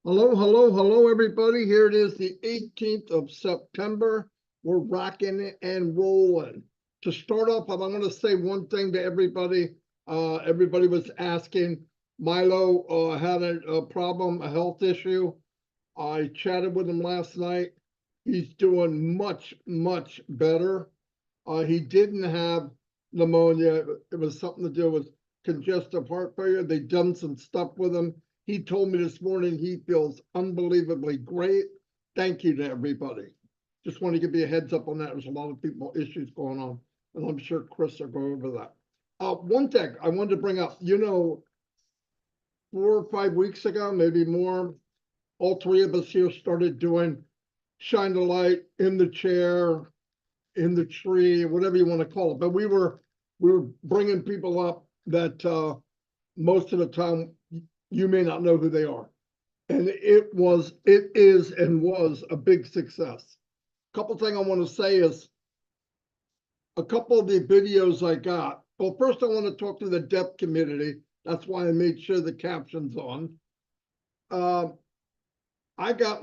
Hello, hello, hello, everybody. Here it is, the 18th of September. We're rocking and rolling. To start off, I'm going to say one thing to everybody. Everybody was asking. Milo had a problem, a health issue. I chatted with him last night. He's doing much, much better. He didn't have pneumonia. It was something to do with congestive heart failure. They've done some stuff with him. He told me this morning he feels unbelievably great. Thank you to everybody. Just want to give you a heads up on that. There's a lot of people issues going on, and I'm sure Chris will go over that. One thing I wanted to bring up, 4 or 5 weeks ago, maybe more, all three of us here started doing shine the light in the chair, in the tree, whatever you want to call it. But we were bringing people up that most of the time you may not know who they are. And it is and was a big success. A couple things I want to say is a couple of the videos I got. Well, first I want to talk to the deaf community. That's why I made sure the caption's on. I got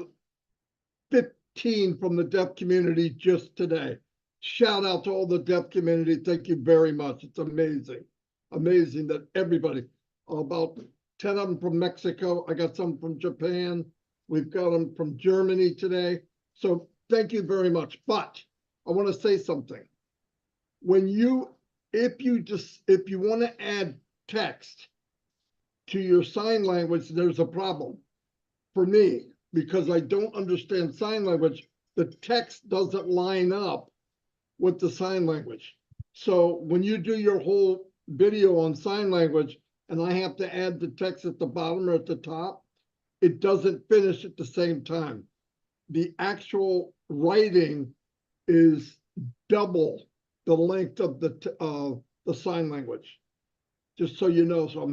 15 from the deaf community just today. Shout out to all the deaf community. Thank you very much. It's amazing. Amazing that everybody, about 10 of them from Mexico. I got some from Japan. We've got them from Germany today. So thank you very much. But I want to say something. If you want to add text to your sign language, there's a problem for me because I don't understand sign language. The text doesn't line up with the sign language. So when you do your whole video on sign language and I have to add the text at the bottom or at the top, it doesn't finish at the same time. The actual writing is double the length of the sign language, just so you know. So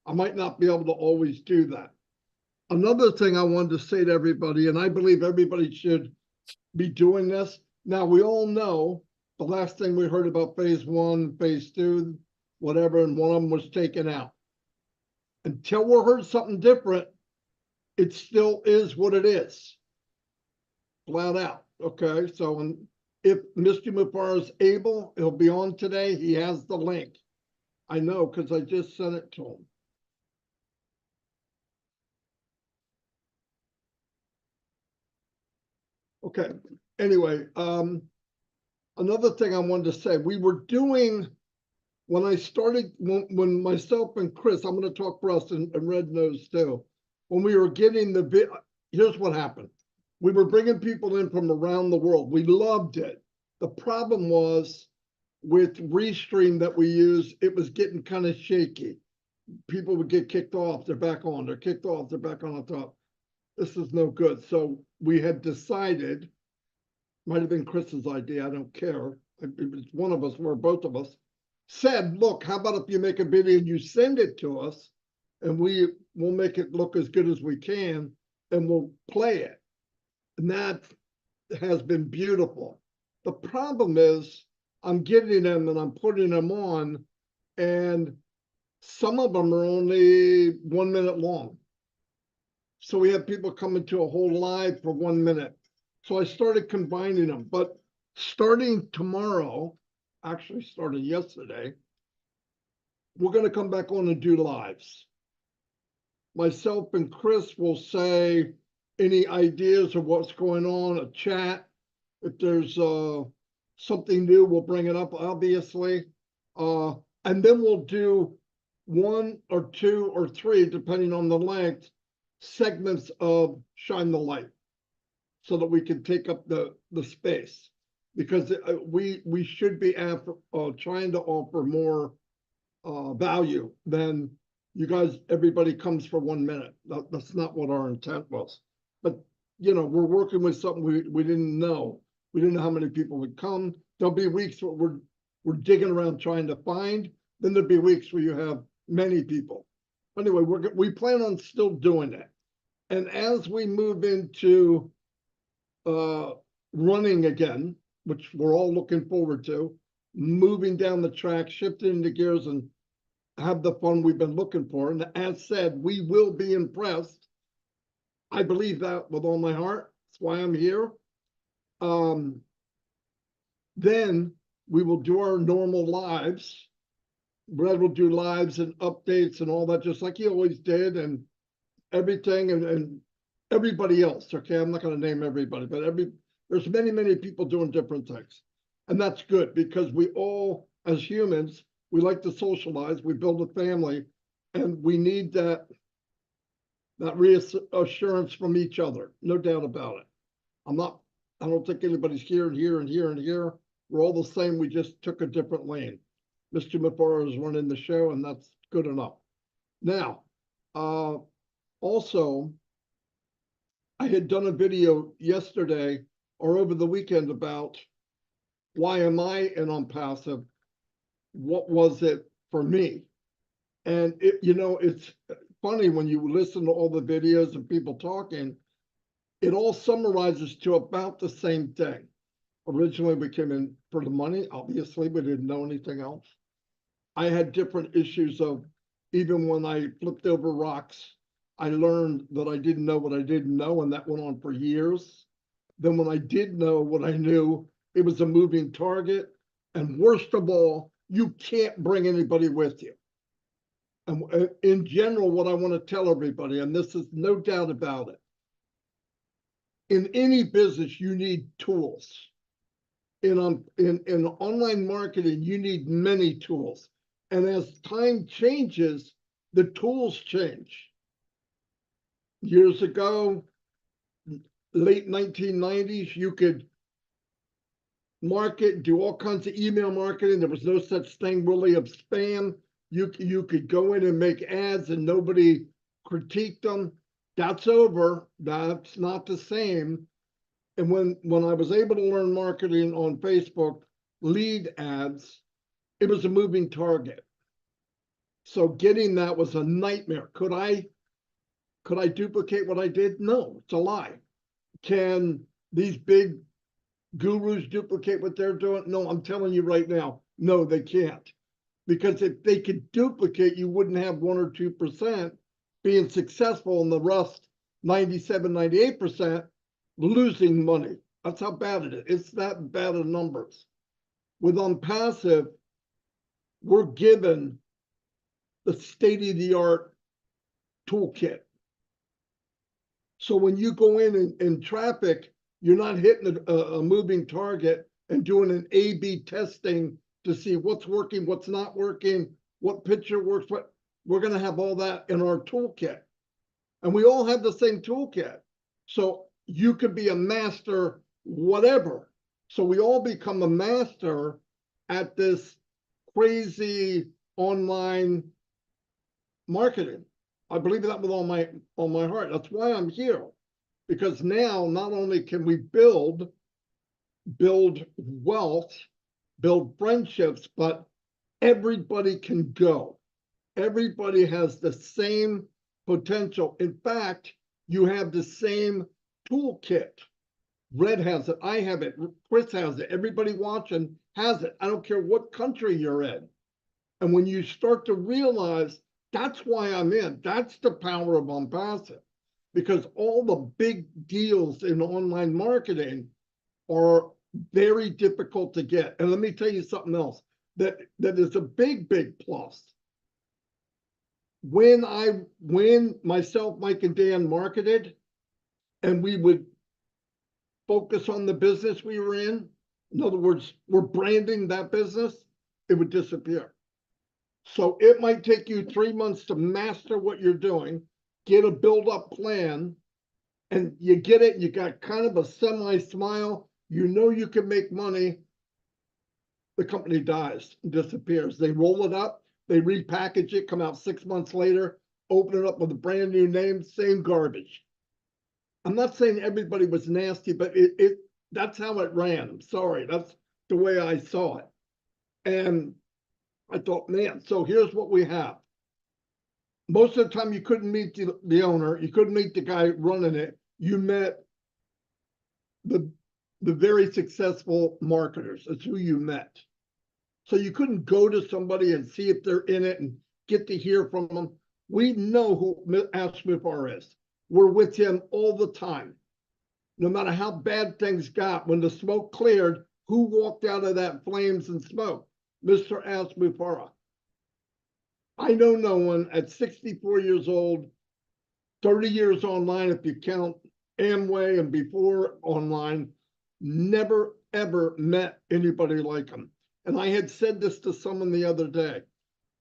I might not be able to always do that. Another thing I wanted to say to everybody, and I believe everybody should be doing this. Now, we all know the last thing we heard about phase 1, phase 2, whatever, and one of them was taken out. Until we heard something different, it still is what it is. Flat out. Okay, so if Mr. Mufareh is able, he'll be on today. He has the link. I know because I just sent it to him. Okay, anyway, another thing I wanted to say, we were doing, when I started, when myself and Chris, I'm going to talk for us and Red Nose too, when we were getting here's what happened. We were bringing people in from around the world. We loved it. The problem was with Restream that we use, it was getting kind of shaky. People would get kicked off, they're back on, they're kicked off, they're back on the top. This is no good. So we had decided, might have been Chris's idea, I don't care. It was one of us, or both of us, said, look, how about if you make a video and you send it to us and we'll make it look as good as we can and we'll play it. And that has been beautiful. The problem is I'm getting them and I'm putting them on and some of them are only 1 minute long. So we have people coming to a whole live for 1 minute. So I started combining them, but starting tomorrow, actually started yesterday, we're going to come back on and do lives. Myself and Chris will say any ideas of what's going on, a chat. If there's something new, we'll bring it up, obviously. And then we'll do 1 or 2 or 3, depending on the length, segments of Shine the Light so that we can take up the space, because we should be trying to offer more value than you guys. Everybody comes for 1 minute. That's not what our intent was. But we're working with something we didn't know. We didn't know how many people would come. There'll be weeks where we're digging around trying to find. Then there'll be weeks where you have many people. Anyway, we plan on still doing it. And as we move into running again, which we're all looking forward to, moving down the track, shifting into gears and have the fun we've been looking for. And as said, we will be impressed I believe that with all my heart. That's why I'm here. Then we will do our normal lives. Brad will do lives and updates and all that, just like he always did, and everything, and everybody else. Okay, I'm not going to name everybody, but there's many people doing different things, and that's good because we all, as humans, we like to socialize. We build a family, and we need that reassurance from each other. No doubt about it. I don't think anybody's here and here and here and here. We're all the same. We just took a different lane. Mr. Mufareh is running the show, and that's good enough. Now, also, I had done a video yesterday or over the weekend about why am I in on passive? What was it for me? And it's funny when you listen to all the videos and people talking, it all summarizes to about the same thing. Originally, we came in for the money. Obviously, we didn't know anything else. I had different issues of, even when I flipped over rocks, I learned that I didn't know what I didn't know, and that went on for years. Then when I did know what I knew, it was a moving target. And worst of all, you can't bring anybody with you. And in general, what I want to tell everybody, and this is no doubt about it, in any business, you need tools. In online marketing, you need many tools. And as time changes, the tools change. Years ago, late 1990s, you could market, do all kinds of email marketing. There was no such thing really of spam. You could go in and make ads and nobody critiqued them. That's over. That's not the same. And when I was able to learn marketing on Facebook, lead ads, it was a moving target. So getting that was a nightmare. Could I duplicate what I did? No, it's a lie. Can these big gurus duplicate what they're doing? No, I'm telling you right now, no, they can't. Because if they could duplicate, you wouldn't have 1 or 2% being successful, and the rest, 97, 98%, losing money. That's how bad it is. It's that bad of numbers. With passive, we're given the state-of-the-art toolkit. So when you go in traffic, you're not hitting a moving target and doing an A/B testing to see what's working, what's not working, what picture works. We're going to have all that in our toolkit. And we all have the same toolkit. So you could be a master, whatever. So we all become a master at this crazy online marketing. I believe that with all my heart. That's why I'm here. Because now not only can we build wealth, build friendships, but everybody can go. Everybody has the same potential. In fact, you have the same toolkit. Red has it, I have it, Chris has it, everybody watching has it. I don't care what country you're in. And when you start to realize that's why I'm in, that's the power of passive, because all the big deals in online marketing are very difficult to get. And let me tell you something else that is a big plus. When myself, Mike, and Dan marketed, and we would focus on the business we were in other words, we're branding that business, it would disappear. So it might take you 3 months to master what you're doing, get a build-up plan, and you get it, you got kind of a semi-smile, you know you can make money, the company dies, disappears. They roll it up, they repackage it, come out 6 months later, open it up with a brand new name, same garbage. I'm not saying everybody was nasty, but that's how it ran. I'm sorry, that's the way I saw it. And I thought, man, so here's what we have. Most of the time you couldn't meet the owner, you couldn't meet the guy running it. You met the very successful marketers. That's who you met. So you couldn't go to somebody and see if they're in it and get to hear from them. We know who Ash Mufareh is. were with him all the time. No matter how bad things got, when the smoke cleared, who walked out of that flames and smoke? Mr. Mufareh. I know no one at 64 years old, 30 years online, if you count Amway and before online, never ever met anybody like him. And I had said this to someone the other day.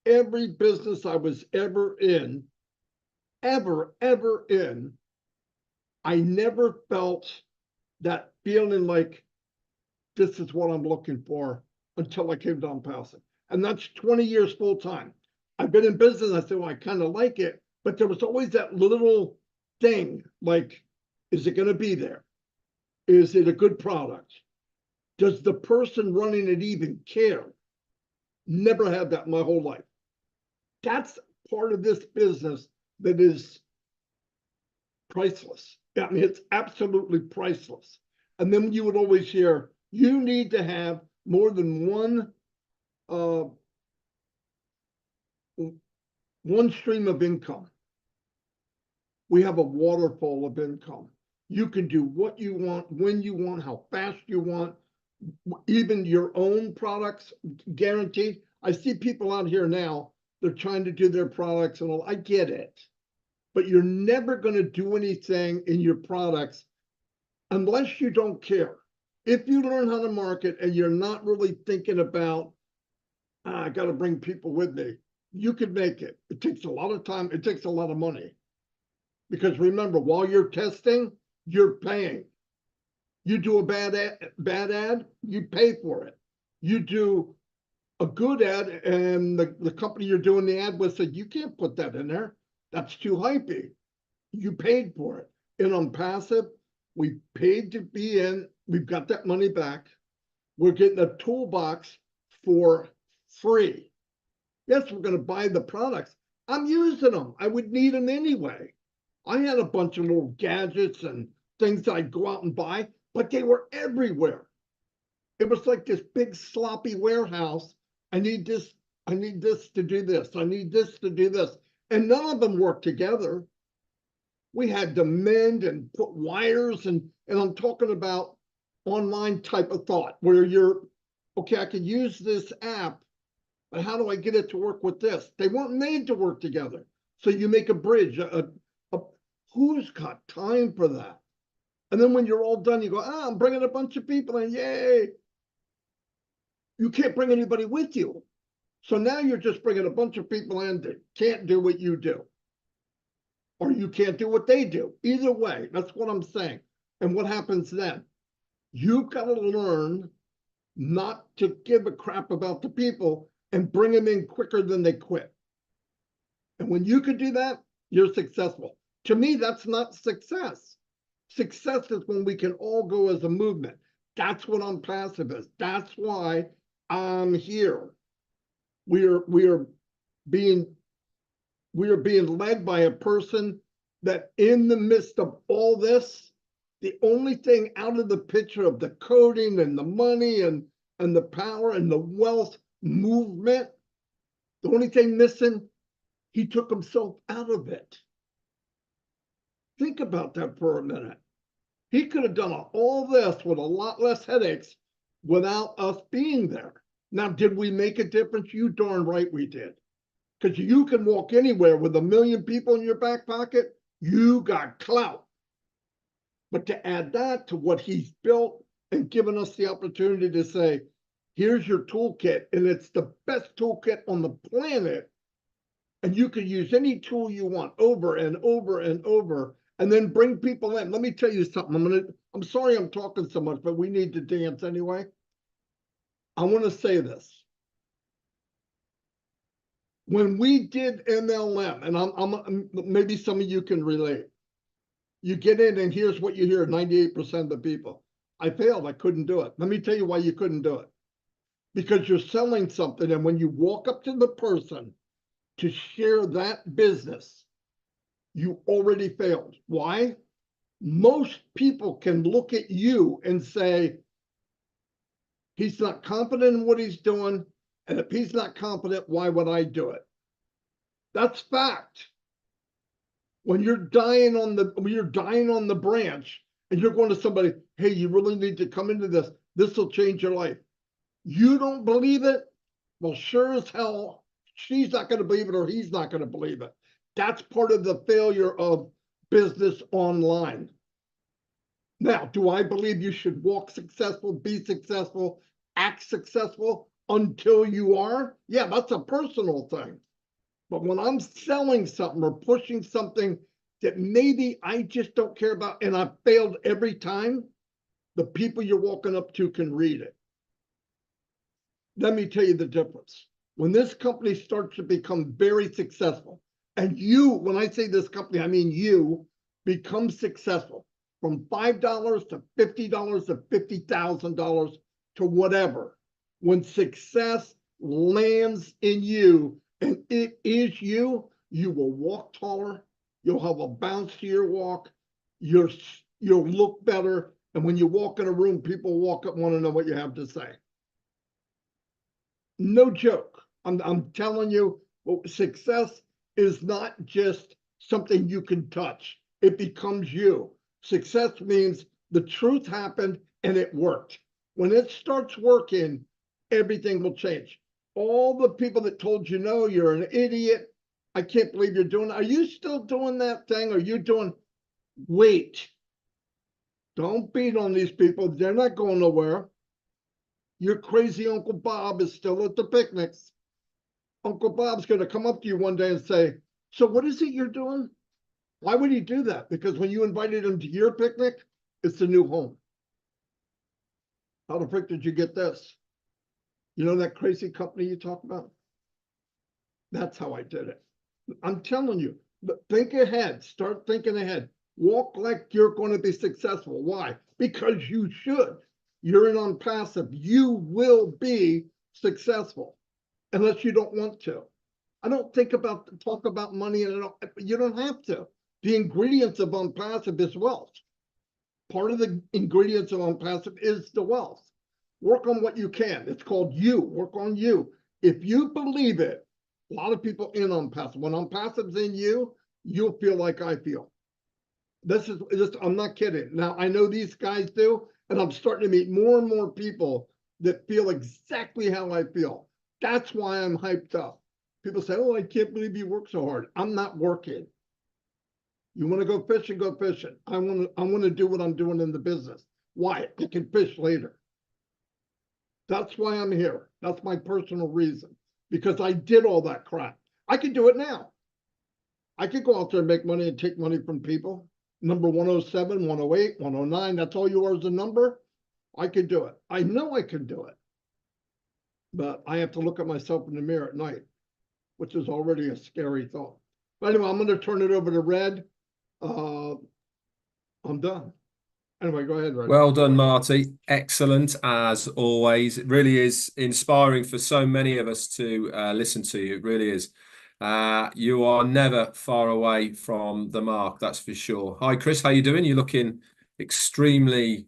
Every business I was ever in, I never felt that feeling like this is what I'm looking for until I came down Passive. And that's 20 years full time. I've been in business. I said, well, I kind of like it, but there was always that little thing like, is it going to be there? Is it a good product? Does the person running it even care? Never had that my whole life. That's part of this business that is priceless. I mean, it's absolutely priceless. And then you would always hear, you need to have more than one stream of income. We have a waterfall of income. You can do what you want, when you want, how fast you want, even your own products guaranteed. I see people out here now, they're trying to do their products and all. I get it, but you're never going to do anything in your products unless you don't care. If you learn how to market and you're not really thinking about, I got to bring people with me, you could make it. It takes a lot of time. It takes a lot of money. Because remember, while you're testing, you're paying. You do a bad ad, you pay for it. You do a good ad, and the company you're doing the ad with said, you can't put that in there. That's too hypey. You paid for it. And on Passive, we paid to be in. We've got that money back. We're getting a toolbox for free. Yes, we're going to buy the products. I'm using them. I would need them anyway. I had a bunch of little gadgets and things that I'd go out and buy, but they were everywhere. It was like this big sloppy warehouse. I need this to do this. I need this to do this. And none of them worked together. We had to mend and put wires, and I'm talking about online type of thought where you're, okay, I can use this app, but how do I get it to work with this? They weren't made to work together. So you make a bridge. Who's got time for that? And then when you're all done, you go, I'm bringing a bunch of people in, yay. You can't bring anybody with you. So now you're just bringing a bunch of people in that can't do what you do. Or you can't do what they do. Either way, that's what I'm saying. And what happens then? You've got to learn not to give a crap about the people and bring them in quicker than they quit. And when you can do that, you're successful. To me, that's not success. Success is when we can all go as a movement. That's what I'm Passive is. That's why I'm here. We are being led by a person that in the midst of all this, the only thing out of the picture of the coding and the money and the power and the wealth movement, the only thing missing, he took himself out of it. Think about that for a minute. He could have done all this with a lot less headaches without us being there. Now, did we make a difference? You darn right we did. Because you can walk anywhere with 1 million people in your back pocket, you got clout. But to add that to what he's built and given us the opportunity to say, here's your toolkit, and it's the best toolkit on the planet. And you can use any tool you want over and over and over, and then bring people in. Let me tell you something. I'm sorry I'm talking so much, but we need to dance anyway. I want to say this. When we did MLM, and I'm maybe some of you can relate, you get in and here's what you hear, 98% of the people. I failed, I couldn't do it. Let me tell you why you couldn't do it. Because you're selling something, and when you walk up to the person to share that business, you already failed. Why? Most people can look at you and say, he's not confident in what he's doing, and if he's not confident, why would I do it? That's fact. When you're dying on the branch and you're going to somebody, hey, you really need to come into this. This will change your life. You don't believe it? Well, sure as hell, she's not going to believe it or he's not going to believe it. That's part of the failure of business online. Now, do I believe you should walk successful, be successful, act successful until you are? Yeah, that's a personal thing. But when I'm selling something or pushing something that maybe I just don't care about and I've failed every time, the people you're walking up to can read it. Let me tell you the difference. When this company starts to become very successful, and you, when I say this company, I mean you, become successful from $5 to $50 to $50,000 to whatever. When success lands in you, and it is you, you will walk taller, you'll have a bounce to your walk, you'll look better, and when you walk in a room, people walk up and want to know what you have to say. No joke. I'm telling you, success is not just something you can touch. It becomes you. Success means the truth happened and it worked. When it starts working, everything will change. All the people that told you, no, you're an idiot. I can't believe you're doing it. Are you still doing that thing? Are you doing, wait, don't beat on these people. They're not going nowhere. Your crazy Uncle Bob is still at the picnics. Uncle Bob's going to come up to you one day and say, so what is it you're doing? Why would he do that? Because when you invited him to your picnic, it's a new home. How the frick did you get this? You know that crazy company you talk about? That's how I did it. I'm telling you, but think ahead. Start thinking ahead. Walk like you're going to be successful. Why? Because you should. You're in on passive. You will be successful unless you don't want to. I don't talk about money, and you don't have to. The ingredients of unpassive is wealth. Part of the ingredients of unpassive is the wealth. Work on what you can. It's called you. Work on you. If you believe it, a lot of people in unpassive. When unpassive's in you, you'll feel like I feel. I'm not kidding. Now, I know these guys do, and I'm starting to meet more and more people that feel exactly how I feel. That's why I'm hyped up. People say, oh, I can't believe you work so hard. I'm not working. You want to go fishing, go fishing. I want to do what I'm doing in the business. Why? I can fish later. That's why I'm here. That's my personal reason. Because I did all that crap. I can do it now. I could go out there and make money and take money from people. Number 107, 108, 109, that's all yours a number. I could do it. I know I can do it. But I have to look at myself in the mirror at night, which is already a scary thought. But anyway, I'm going to turn it over to Red. I'm done. Anyway, go ahead, Red. Well done, Marty. Excellent as always. It really is inspiring for so many of us to listen to you. It really is. You are never far away from the mark, that's for sure. Hi, Chris. How you doing? You're looking extremely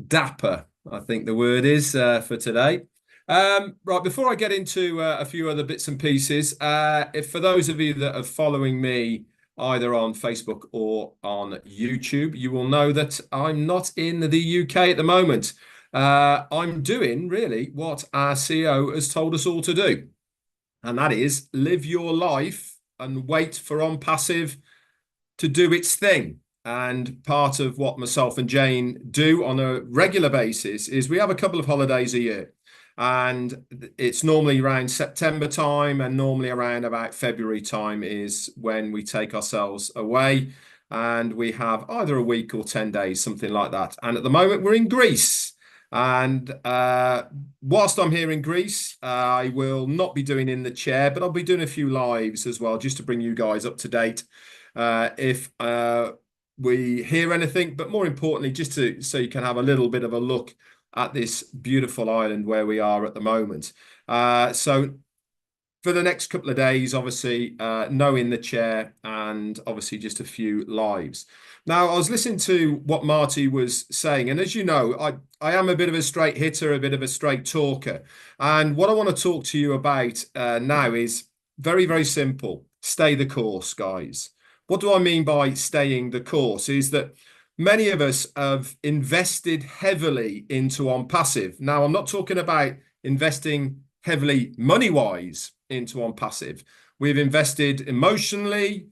dapper, I think the word is for today. Right, before I get into a few other bits and pieces, if for those of you that are following me either on Facebook or on YouTube, you will know that I'm not in the UK at the moment. I'm doing really what our CEO has told us all to do, and that is live your life and wait for OnPassive to do its thing. And part of what myself and Jane do on a regular basis is we have a couple of holidays a year. And it's normally around September time, and normally around about February time is when we take ourselves away. And we have either a week or 10 days, something like that. And at the moment, we're in Greece. And whilst I'm here in Greece, I will not be doing In the Chair, but I'll be doing a few lives as well, just to bring you guys up to date. If we hear anything, but more importantly, just so you can have a little bit of a look at this beautiful island where we are at the moment. So for the next couple of days, obviously, no In the Chair, and obviously just a few lives. Now, I was listening to what Marty was saying, and as you know, I am a bit of a straight hitter, a bit of a straight talker. And what I want to talk to you about now is very, very simple. stay the course, guys. What do I mean by staying the course? Is that many of us have invested heavily into on passive. Now, I'm not talking about investing heavily money-wise into on passive. We've invested emotionally.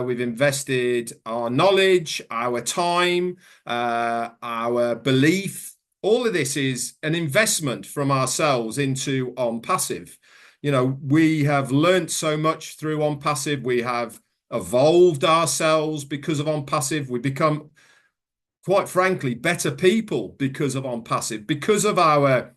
We've invested our knowledge, our time, our belief. All of this is an investment from ourselves into on passive. You know, we have learned so much through on passive. We have evolved ourselves because of on passive. We become, quite frankly, better people because of on passive, because of our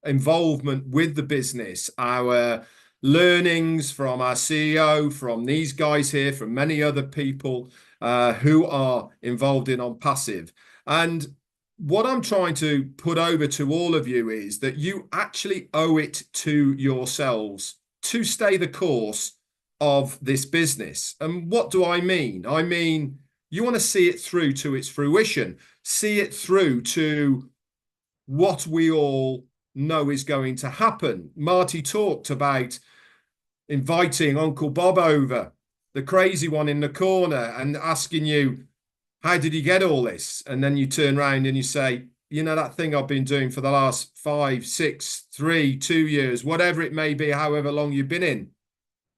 involvement with the business, our learnings from our CEO, from these guys here, from many other people who are involved in on passive. And what I'm trying to put over to all of you is that you actually owe it to yourselves to stay the course of this business. And what do I mean? I mean, you want to see it through to its fruition, see it through to what we all know is going to happen. Marty talked about inviting Uncle Bob over, the crazy one in the corner, and asking you, how did he get all this? And then you turn around and you say, you know, that thing I've been doing for the last 5, 6, 3, 2 years, whatever it may be, however long you've been in,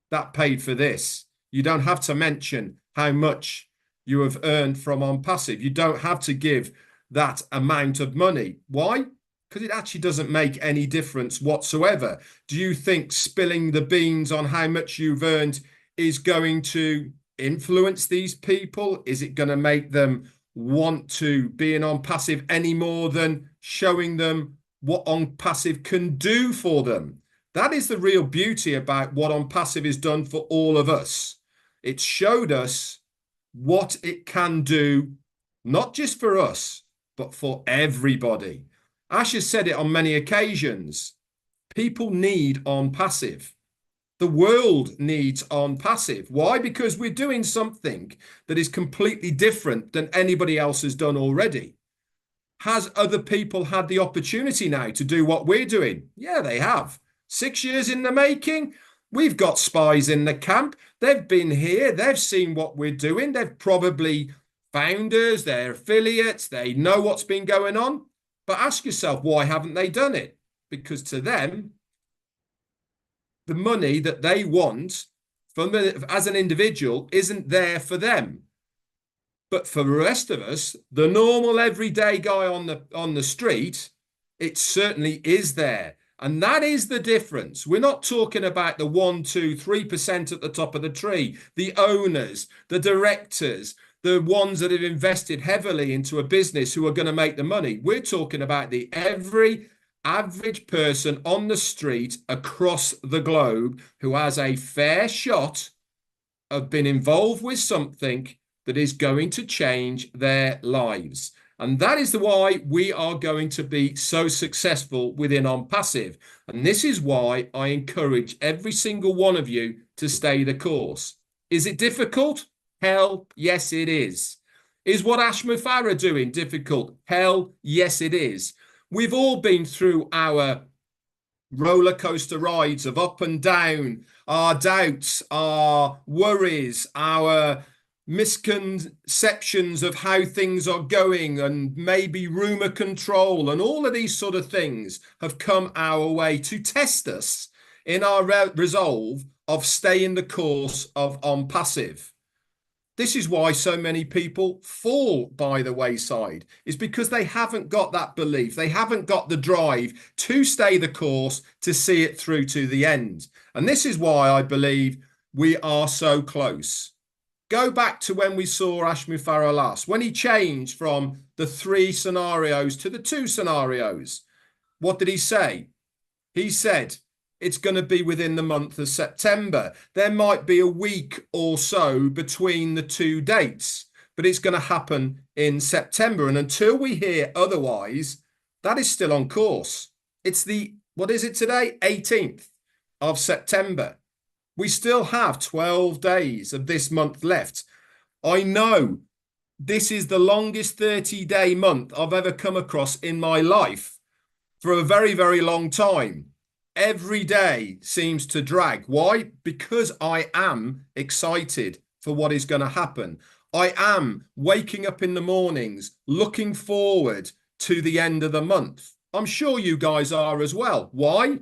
that paid for this. You don't have to mention how much you have earned from on passive. You don't have to give that amount of money. Why? Because it actually doesn't make any difference whatsoever. Do you think spilling the beans on how much you've earned is going to influence these people? Is it going to make them want to be in on passive any more than showing them what on passive can do for them? That is the real beauty about what on passive has done for all of us. It showed us what it can do, not just for us, but for everybody. Ash has said it on many occasions. People need on passive. The world needs on passive. Why? Because we're doing something that is completely different than anybody else has done already. Has other people had the opportunity now to do what we're doing? Yeah, they have. 6 years in the making. We've got spies in the camp. They've been here. They've seen what we're doing. They've probably founders, they're affiliates. They know what's been going on. But ask yourself, why haven't they done it? Because to them, the money that they want from as an individual isn't there for them. But for the rest of us, the normal everyday guy on the street, it certainly is there. And that is the difference. We're not talking about the 1%, 2%, 3% at the top of the tree, the owners, the directors, the ones that have invested heavily into a business who are going to make the money. We're talking about the every average person on the street across the globe who has a fair shot of being involved with something that is going to change their lives. And that is why we are going to be so successful within on passive. And this is why I encourage every single one of you to stay the course. Is it difficult? Hell, yes, it is. Is what Ash Mufareh doing difficult? Hell, yes, it is. We've all been through our roller coaster rides of up and down, our doubts, our worries, our misconceptions of how things are going, and maybe rumor control, and all of these sort of things have come our way to test us in our resolve of staying the course of on passive. This is why so many people fall by the wayside, is because they haven't got that belief. They haven't got the drive to stay the course, to see it through to the end. And this is why I believe we are so close. Go back to when we saw Ash Mufareh last, when he changed from the 3 scenarios to the 2 scenarios. What did he say? He said, it's going to be within the month of September. There might be a week or so between the 2 dates, but it's going to happen in September. And until we hear otherwise, that is still on course. It's what is it today? 18th of September. We still have 12 days of this month left. I know this is the longest 30-day month I've ever come across in my life for a very, very long time. every day seems to drag. Why? Because I am excited for what is going to happen. I am waking up in the mornings looking forward to the end of the month. I'm sure you guys are as well. Why?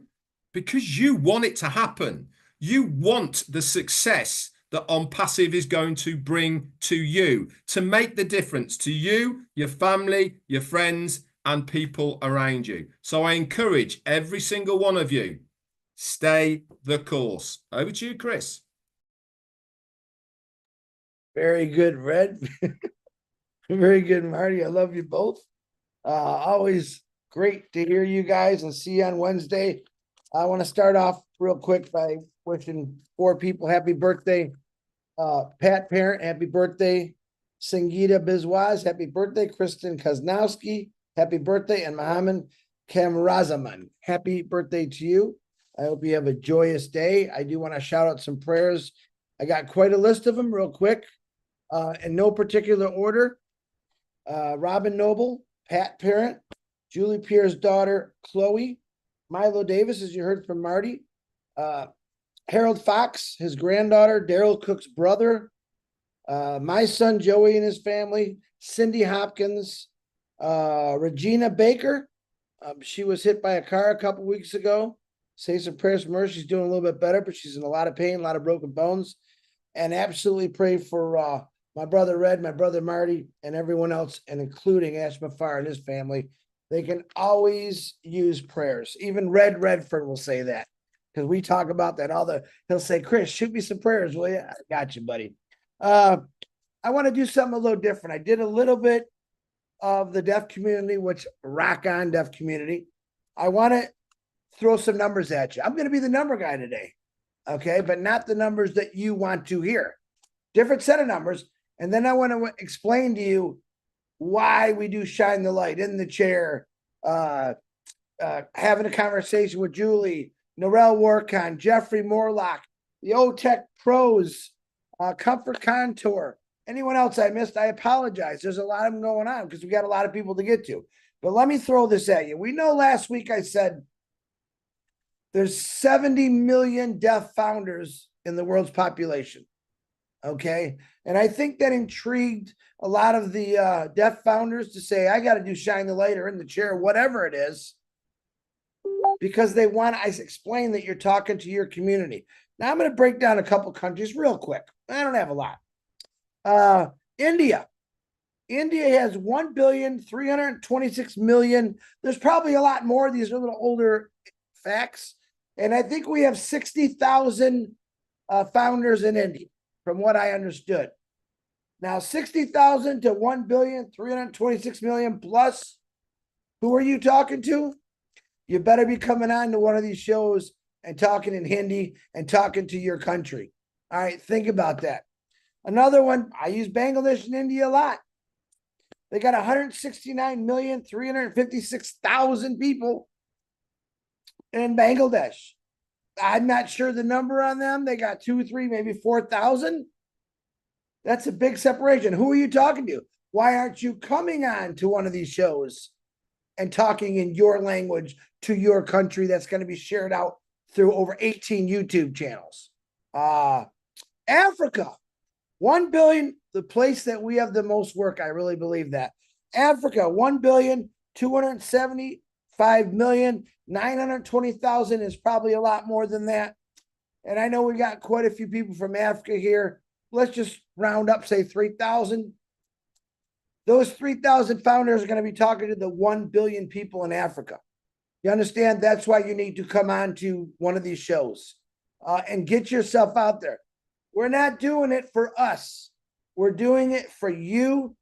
Because you want it to happen. You want the success that On Passive is going to bring to you, to make the difference to you, your family, your friends, and people around you. So I encourage every single one of you, stay the course. Over to you, Chris. Very good, Red. Very good, Marty. I love you both. Always great to hear you guys and see you on Wednesday. I want to start off real quick by wishing 4 people happy birthday. Pat Parent, happy birthday. Singita Bizwaz, happy birthday. Kristen Kaznowski, happy birthday. And Mohammed Kamrazaman, happy birthday to you. I hope you have a joyous day. I do want to shout out some prayers. I got quite a list of them real quick, in no particular order. Robin Noble, Pat Parent, Julie Pierre's daughter, Chloe, Milo Davis, as you heard from Marty, Harold Fox, his granddaughter, Daryl Cook's brother, my son Joey and his family, Cindy Hopkins, Regina Baker. She was hit by a car a couple weeks ago. Say some prayers for her. She's doing a little bit better, but she's in a lot of pain, a lot of broken bones. And absolutely pray for my brother Red, my brother Marty, and everyone else, and including Ash Mufareh and his family. They can always use prayers. Even Red Redford will say that, because we talk about that he'll say, Chris, shoot me some prayers, will you? I got you, buddy. I want to do something a little different. I did a little bit of the deaf community, which rock on deaf community. I want to throw some numbers at you. I'm going to be the number guy today. Okay. But not the numbers that you want to hear. Different set of numbers. And then I want to explain to you why we do Shine the Light in the chair, having a conversation with Julie, Norel Warcon, Jeffrey Morlock, the OTech Pros, Comfort Contour. Anyone else I missed, I apologize. There's a lot of them going on because we got a lot of people to get to. But let me throw this at you. We know last week I said there's 70 million deaf founders in the world's population. Okay. And I think that intrigued a lot of the deaf founders to say, I got to do Shine the Light or in the chair, whatever it is, because they want to explain that you're talking to your community. Now I'm going to break down a couple countries real quick. I don't have a lot. India. India has 1,326,000,000. There's probably a lot more. These are a little older facts. And I think we have 60,000 founders in India, from what I understood. Now, 60,000 to 1,326,000,000 plus. Who are you talking to? You better be coming on to one of these shows and talking in Hindi and talking to your country. All right, think about that. Another one, I use Bangladesh and India a lot. They got 169,356,000 people in Bangladesh. I'm not sure the number on them. They got 2, 3, maybe 4,000. That's a big separation. Who are you talking to? Why aren't you coming on to one of these shows and talking in your language to your country that's going to be shared out through over 18 YouTube channels? Africa, 1 billion, the place that we have the most work. I really believe that. Africa, 1,275,920,000 is probably a lot more than that. And I know we got quite a few people from Africa here. Let's just round up, say 3,000. Those 3,000 founders are going to be talking to the 1 billion people in Africa. You understand? That's why you need to come on to one of these shows and get yourself out there. We're not doing it for us. We're doing it for you,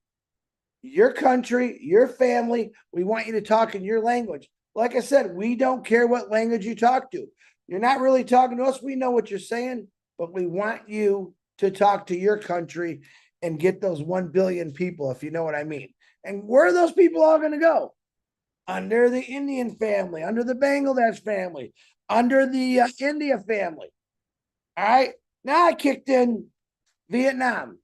your country, your family. We want you to talk in your language. Like I said, we don't care what language you talk to. You're not really talking to us. We know what you're saying, but we want you to talk to your country and get those 1 billion people, if you know what I mean. And where are those people all going to go? Under the Indian family, under the Bangladesh family, under the India family. All right. Now I kicked in Vietnam.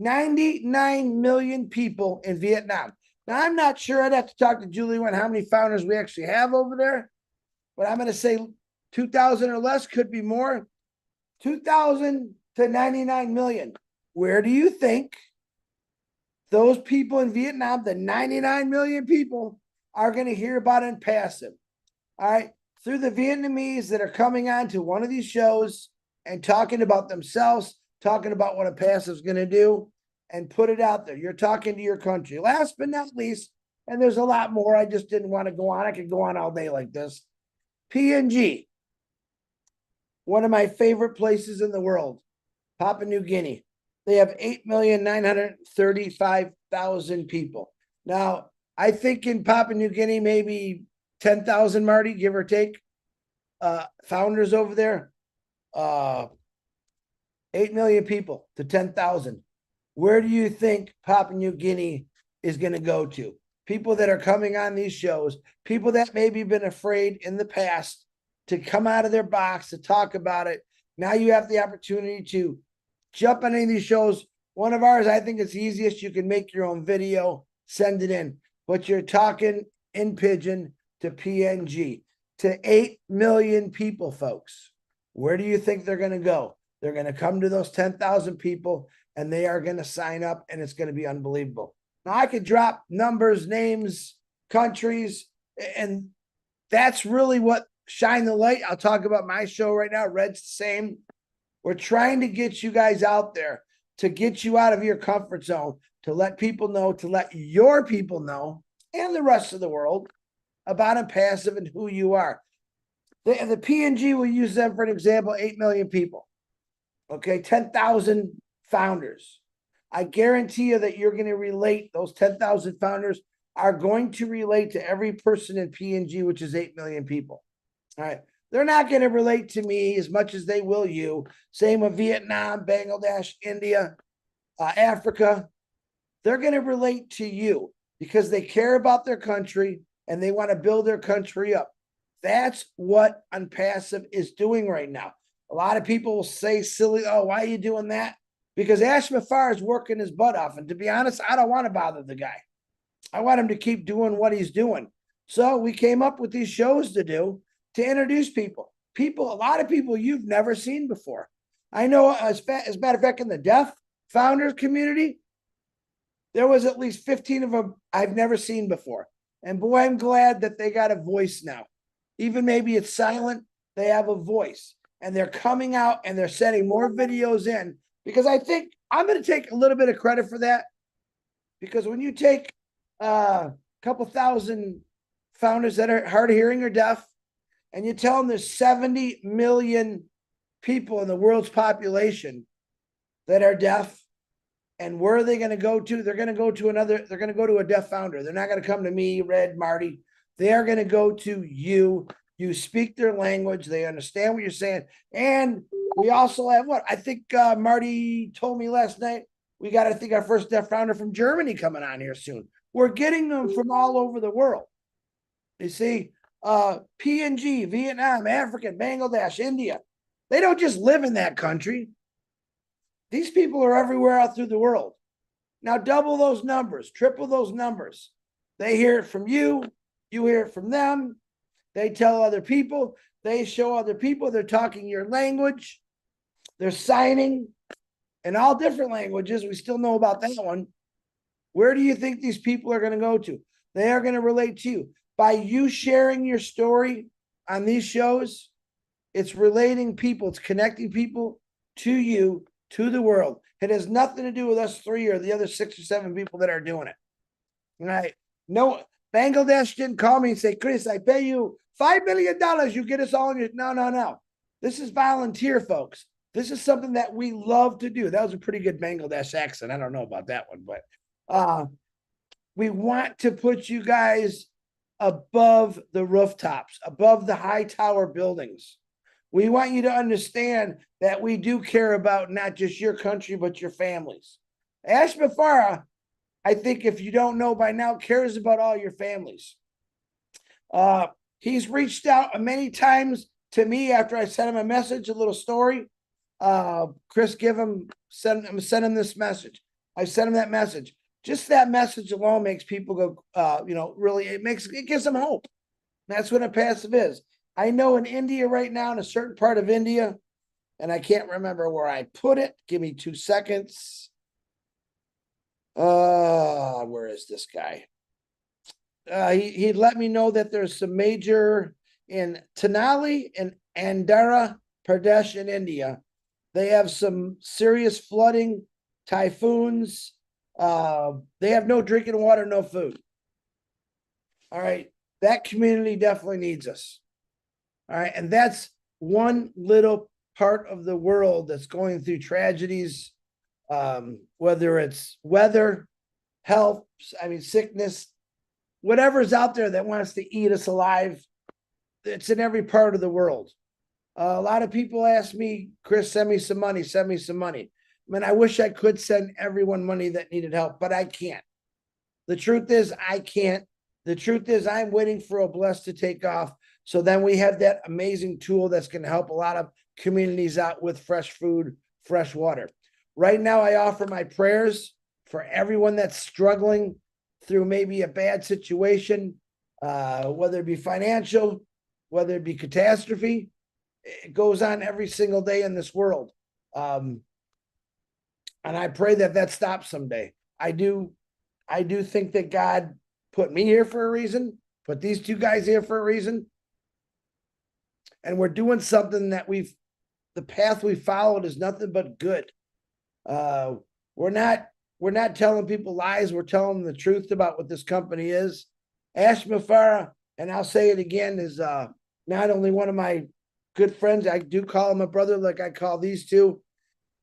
99 million people in Vietnam. Now, I'm not sure. I'd have to talk to Julie on how many founders we actually have over there. But I'm going to say 2,000 or less, could be more. 2,000 to 99 million. Where do you think those people in Vietnam, the 99 million people, are going to hear about in passive? All right. Through the Vietnamese that are coming on to one of these shows and talking about themselves, talking about what a passive is going to do, and put it out there. You're talking to your country. Last but not least, and there's a lot more. I just didn't want to go on. I could go on all day like this. PNG, one of my favorite places in the world, Papua New Guinea. They have 8,935,000 people. Now, I think in Papua New Guinea, maybe 10,000, Marty, give or take, founders over there. 8 million people to 10,000. Where do you think Papua New Guinea is going to go to? People that are coming on these shows, people that maybe been afraid in the past to come out of their box, to talk about it. Now you have the opportunity to jump on any of these shows. One of ours, I think it's easiest. You can make your own video, send it in, but you're talking in Pidgin to PNG, to 8 million people, folks. Where do you think they're going to go? They're going to come to those 10,000 people, and they are going to sign up, and it's going to be unbelievable. Now, I could drop numbers, names, countries, and that's really what shine the light. I'll talk about my show right now. Red's the same. We're trying to get you guys out there, to get you out of your comfort zone, to let people know, to let your people know, and the rest of the world, about Impassive and who you are. The PNG, will use them for an example, 8 million people. Okay, 10,000 founders. I guarantee you that you're going to relate, those 10,000 founders are going to relate to every person in PNG, which is 8 million people. All right. They're not going to relate to me as much as they will you. Same with Vietnam, Bangladesh, India, Africa. They're going to relate to you because they care about their country and they want to build their country up. That's what Unpassive is doing right now. A lot of people will say silly, oh, why are you doing that? Because Ash Mufareh is working his butt off. And to be honest, I don't want to bother the guy. I want him to keep doing what he's doing. So we came up with these shows to do, to introduce people. A lot of people you've never seen before. I know, as a matter of fact, in the deaf founders community, there was at least 15 of them I've never seen before. And boy, I'm glad that they got a voice now. Even maybe it's silent, they have a voice. And they're coming out and they're sending more videos in, because I think I'm going to take a little bit of credit for that. Because when you take a couple thousand founders that are hard of hearing or deaf, and you tell them there's 70 million people in the world's population that are deaf, and where are they going to go to? They're going to go to they're going to go to a deaf founder. They're not going to come to me, Red, Marty. They are going to go to you. You speak their language. They understand what you're saying. And we also have what? I think Marty told me last night, we got, I think, our first deaf founder from Germany coming on here soon. We're getting them from all over the world. You see, PNG, Vietnam, Africa, Bangladesh, India. They don't just live in that country. These people are everywhere out through the world. Now double those numbers, triple those numbers. They hear it from you. You hear it from them. They tell other people. They show other people. They're talking your language. They're signing in all different languages. We still know about that one. Where do you think these people are going to go to? They are going to relate to you. By you sharing your story on these shows, it's relating people. It's connecting people to you, to the world. It has nothing to do with us three or the other 6 or 7 people that are doing it. Right? No, Bangladesh didn't call me and say, Chris, I pay you $5 million. You get us all in your... No. This is volunteer, folks. This is something that we love to do. That was a pretty good Bangladesh accent. I don't know about that one, but we want to put you guys above the rooftops, above the high tower buildings. We want you to understand that we do care about not just your country, but your families. Ash Mufareh, I think if you don't know by now, cares about all your families. He's reached out many times to me after I sent him a message, a little story. Chris, send him this message. I sent him that message. Just that message alone makes people go, really, it gives them hope. That's what Impassive is. I know in India right now, in a certain part of India, and I can't remember where I put it. Give me 2 seconds. Where is this guy? He let me know that there's some major in Tenali and Andhra Pradesh in India. They have some serious flooding, typhoons. They have no drinking water, no food. All right. That community definitely needs us. All right. And that's one little part of the world that's going through tragedies, whether it's weather, health, sickness, whatever's out there that wants to eat us alive. It's in every part of the world. A lot of people ask me, Chris, send me some money, send me some money. I wish I could send everyone money that needed help, but I can't. The truth is, I can't. The truth is, I'm waiting for Obless to take off. So then we have that amazing tool that's going to help a lot of communities out with fresh food, fresh water. Right now, I offer my prayers for everyone that's struggling through maybe a bad situation, whether it be financial, whether it be catastrophe. It goes on every single day in this world. And I pray that that stops someday. I do think that God put me here for a reason, put these two guys here for a reason. And we're doing something that the path we followed is nothing but good. We're not telling people lies. We're telling them the truth about what this company is. Ash Mufareh, and I'll say it again, is not only one of my good friends. I do call him a brother like I call these two.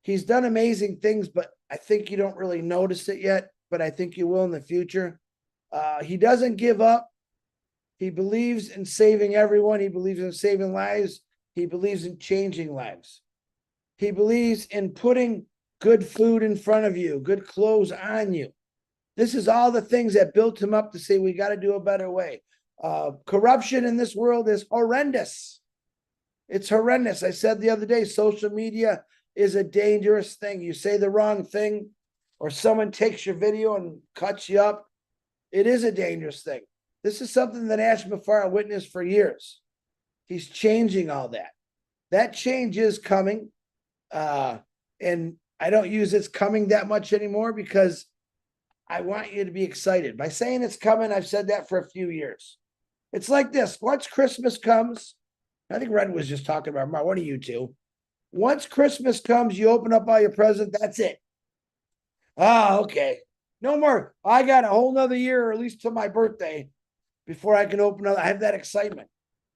He's done amazing things, but I think you don't really notice it yet, but I think you will in the future. He doesn't give up. He believes in saving everyone. He believes in saving lives. He believes in changing lives. He believes in putting good food in front of you, good clothes on you. This is all the things that built him up to say, we got to do a better way. Corruption in this world is horrendous. It's horrendous. I said the other day, social media is a dangerous thing. You say the wrong thing, or someone takes your video and cuts you up. It is a dangerous thing. This is something that Ash Mufareh witnessed for years. He's changing all that. That change is coming. And I don't use it's coming that much anymore because I want you to be excited. By saying it's coming, I've said that for a few years. It's like this. Once Christmas comes, I think Red was just talking about, Mark, what are you two? Once Christmas comes, you open up all your presents, that's it. Okay. No more. I got a whole nother year, or at least till my birthday, before I can open up. I have that excitement.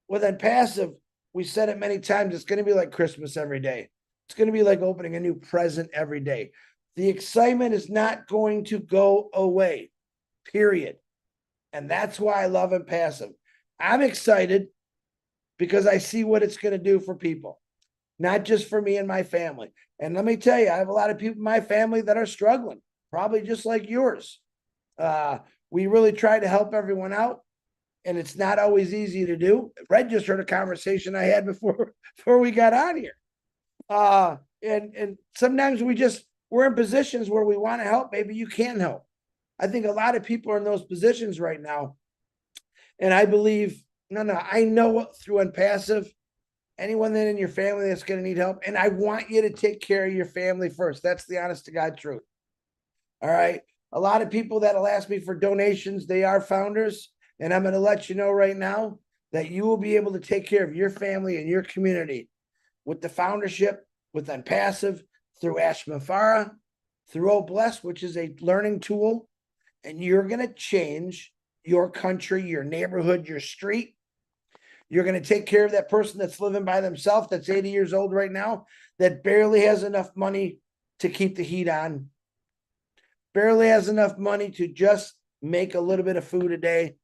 Well, then passive, we said it many times, it's going to be like Christmas every day. It's going to be like opening a new present every day. The excitement is not going to go away, period. And that's why I love it passive. I'm excited because I see what it's going to do for people, not just for me and my family. And let me tell you, I have a lot of people in my family that are struggling, probably just like yours. We really try to help everyone out, and it's not always easy to do. Red just heard a conversation I had before we got on here. And sometimes we're in positions where we want to help. Maybe you can help. I think a lot of people are in those positions right now. And I believe, I know through Unpassive, anyone that in your family that's going to need help. And I want you to take care of your family first. That's the honest to God truth. All right. A lot of people that'll ask me for donations, they are founders. And I'm going to let you know right now that you will be able to take care of your family and your community with the foundership, with Unpassive, through Ash Mufareh, through Obless, which is a learning tool. And you're going to change your country, your neighborhood, your street. You're going to take care of that person that's living by themselves, that's 80 years old right now, that barely has enough money to keep the heat on, barely has enough money to just make a little bit of food a day.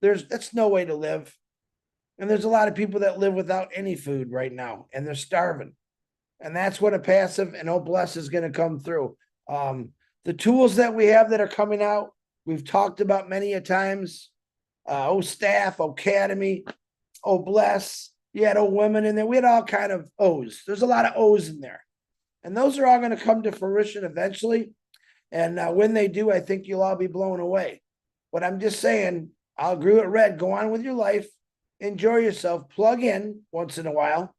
That's no way to live. And there's a lot of people that live without any food right now, and they're starving. And that's what Unpassive and Obless is going to come through. The tools that we have that are coming out, we've talked about many a times. Staff, Academy, Obless. You had women in there. We had all kind of O's. There's a lot of O's in there. And those are all going to come to fruition eventually. And when they do, I think you'll all be blown away. But I'm just saying, I'll agree with Red. Go on with your life. enjoy yourself, plug in once in a while.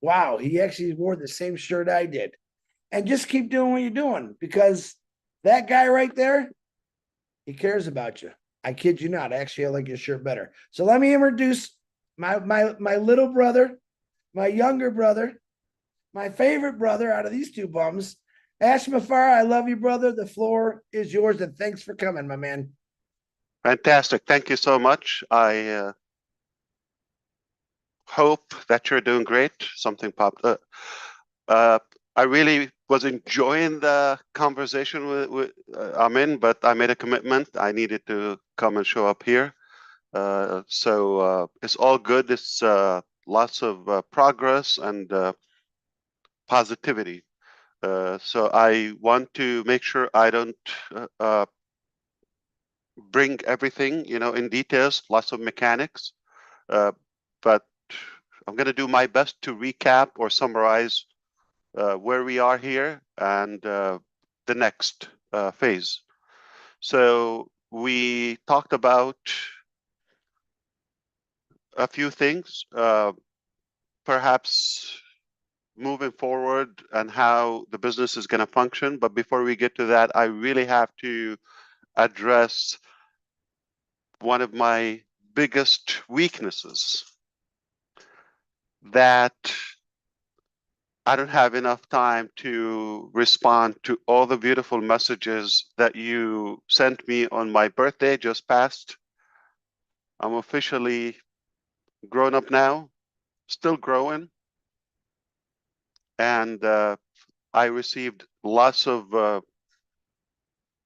Wow, he actually wore the same shirt I did. And just keep doing what you're doing, because that guy right there, he cares about you. I kid you not. Actually, I like your shirt better. So let me introduce my little brother, my younger brother, my favorite brother out of these two bums. Ash Mufareh, I love you, brother. The floor is yours, and thanks for coming, my man. Fantastic. Thank you so much. I hope that you're doing great. Something popped up. I really was enjoying the conversation with Amin, but I made a commitment. I needed to come and show up here. So it's all good. It's lots of progress and positivity. So I want to make sure I don't bring everything, in details, lots of mechanics. But I'm going to do my best to recap or summarize where we are here and the next phase. So we talked about a few things, perhaps moving forward and how the business is going to function. But before we get to that, I really have to address one of my biggest weaknesses, that I don't have enough time to respond to all the beautiful messages that you sent me on my birthday just passed. I'm officially grown up now, still growing. And I received lots of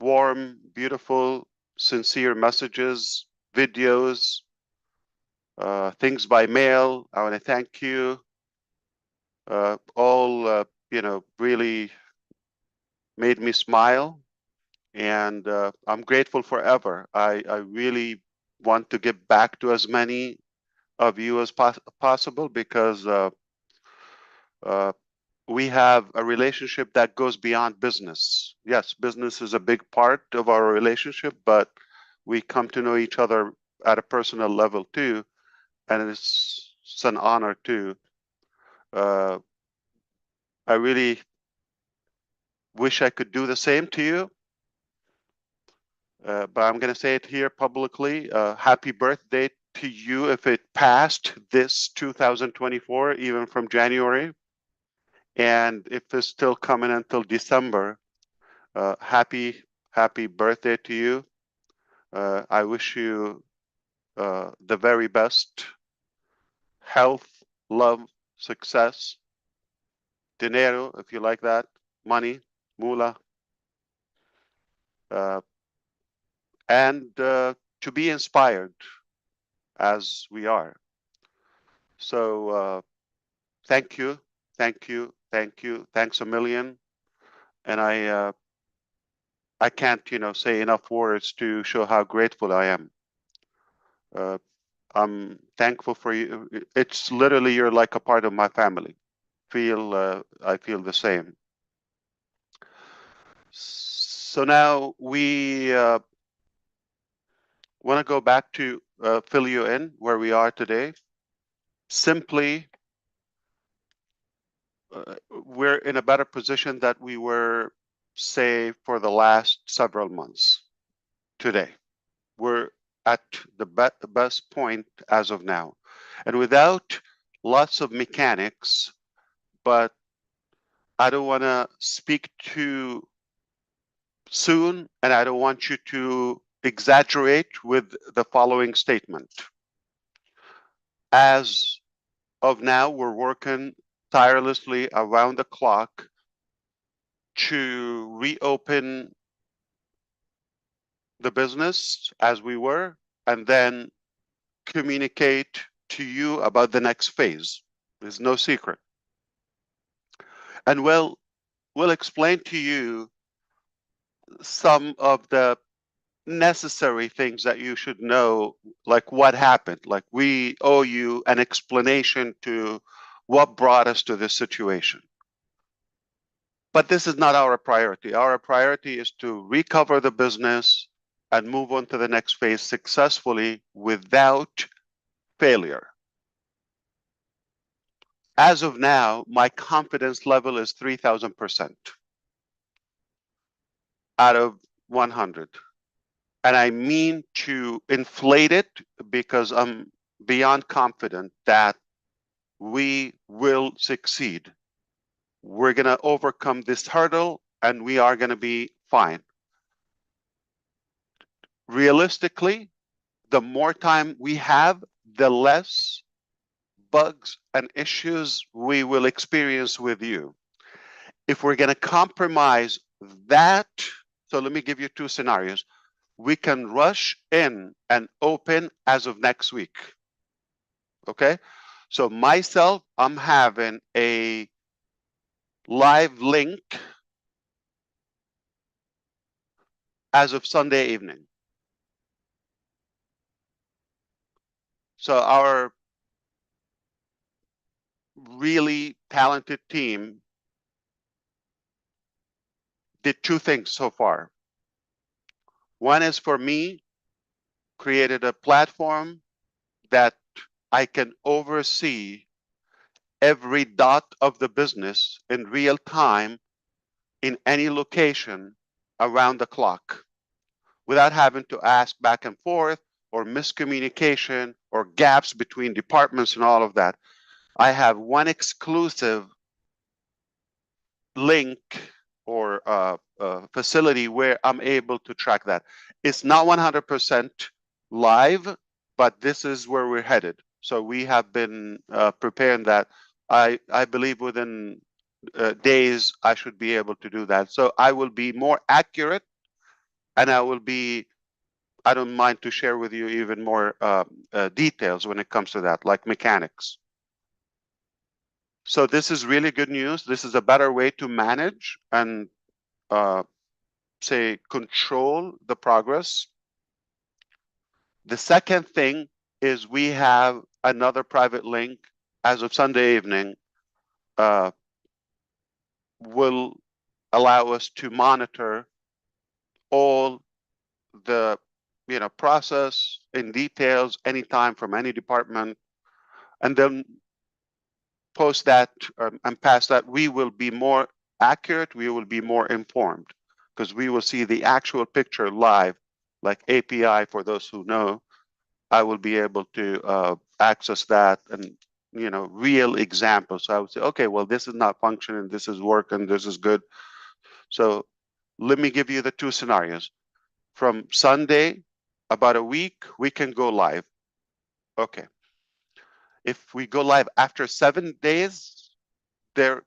warm, beautiful, sincere messages, videos, things by mail. I want to thank you. All, really made me smile. And I'm grateful forever. I really want to give back to as many of you as possible, because we have a relationship that goes beyond business. Yes, business is a big part of our relationship, but we come to know each other at a personal level too, and it's an honor too. I really wish I could do the same to you, but I'm going to say it here publicly. Happy birthday to you if it passed this 2024, even from January. And if it's still coming until December, happy birthday to you. I wish you the very best health, love, success, dinero, if you like that, money, moolah, and to be inspired as we are. So thank you, thanks a million. And I can't, say enough words to show how grateful I am. I'm thankful for you. It's literally, you're like a part of my family. I feel the same. So now we want to go back to fill you in where we are today. Simply, we're in a better position that we were, say, for the last several months today. We're at the best point as of now. And without lots of mechanics, but I don't want to speak too soon, and I don't want you to exaggerate with the following statement. As of now, we're working tirelessly around the clock to reopen the business as we were, and then communicate to you about the next phase. There's no secret. And we'll explain to you some of the necessary things that you should know, like what happened. Like, we owe you an explanation to what brought us to this situation. But this is not our priority. Our priority is to recover the business and move on to the next phase successfully without failure. As of now, my confidence level is 3,000% out of 100. And I mean to inflate it because I'm beyond confident that we will succeed. We're going to overcome this hurdle and we are going to be fine. Realistically, the more time we have, the less bugs and issues we will experience with you. If we're going to compromise that, so let me give you two scenarios. We can rush in and open as of next week. Okay? So myself, I'm having a live link as of Sunday evening. So our really talented team did two things so far. One is for me, created a platform that I can oversee every dot of the business in real time in any location around the clock without having to ask back and forth or miscommunication or gaps between departments and all of that. I have one exclusive link or facility where I'm able to track that. It's not 100% live, but this is where we're headed. So we have been preparing that. I believe within days I should be able to do that. So I will be more accurate, and I don't mind to share with you even more details when it comes to that, like mechanics. So this is really good news. This is a better way to manage and say control the progress. The second thing is we have another private link as of Sunday evening will allow us to monitor all the process in details anytime from any department, and then post that and past that, we will be more accurate, we will be more informed, because we will see the actual picture live, like API for those who know. I will be able to access that and real examples. So I would say, okay, well, this is not functioning, this is working, this is good. So let me give you the two scenarios. From Sunday, about a week, we can go live. Okay. If we go live after 7 days, there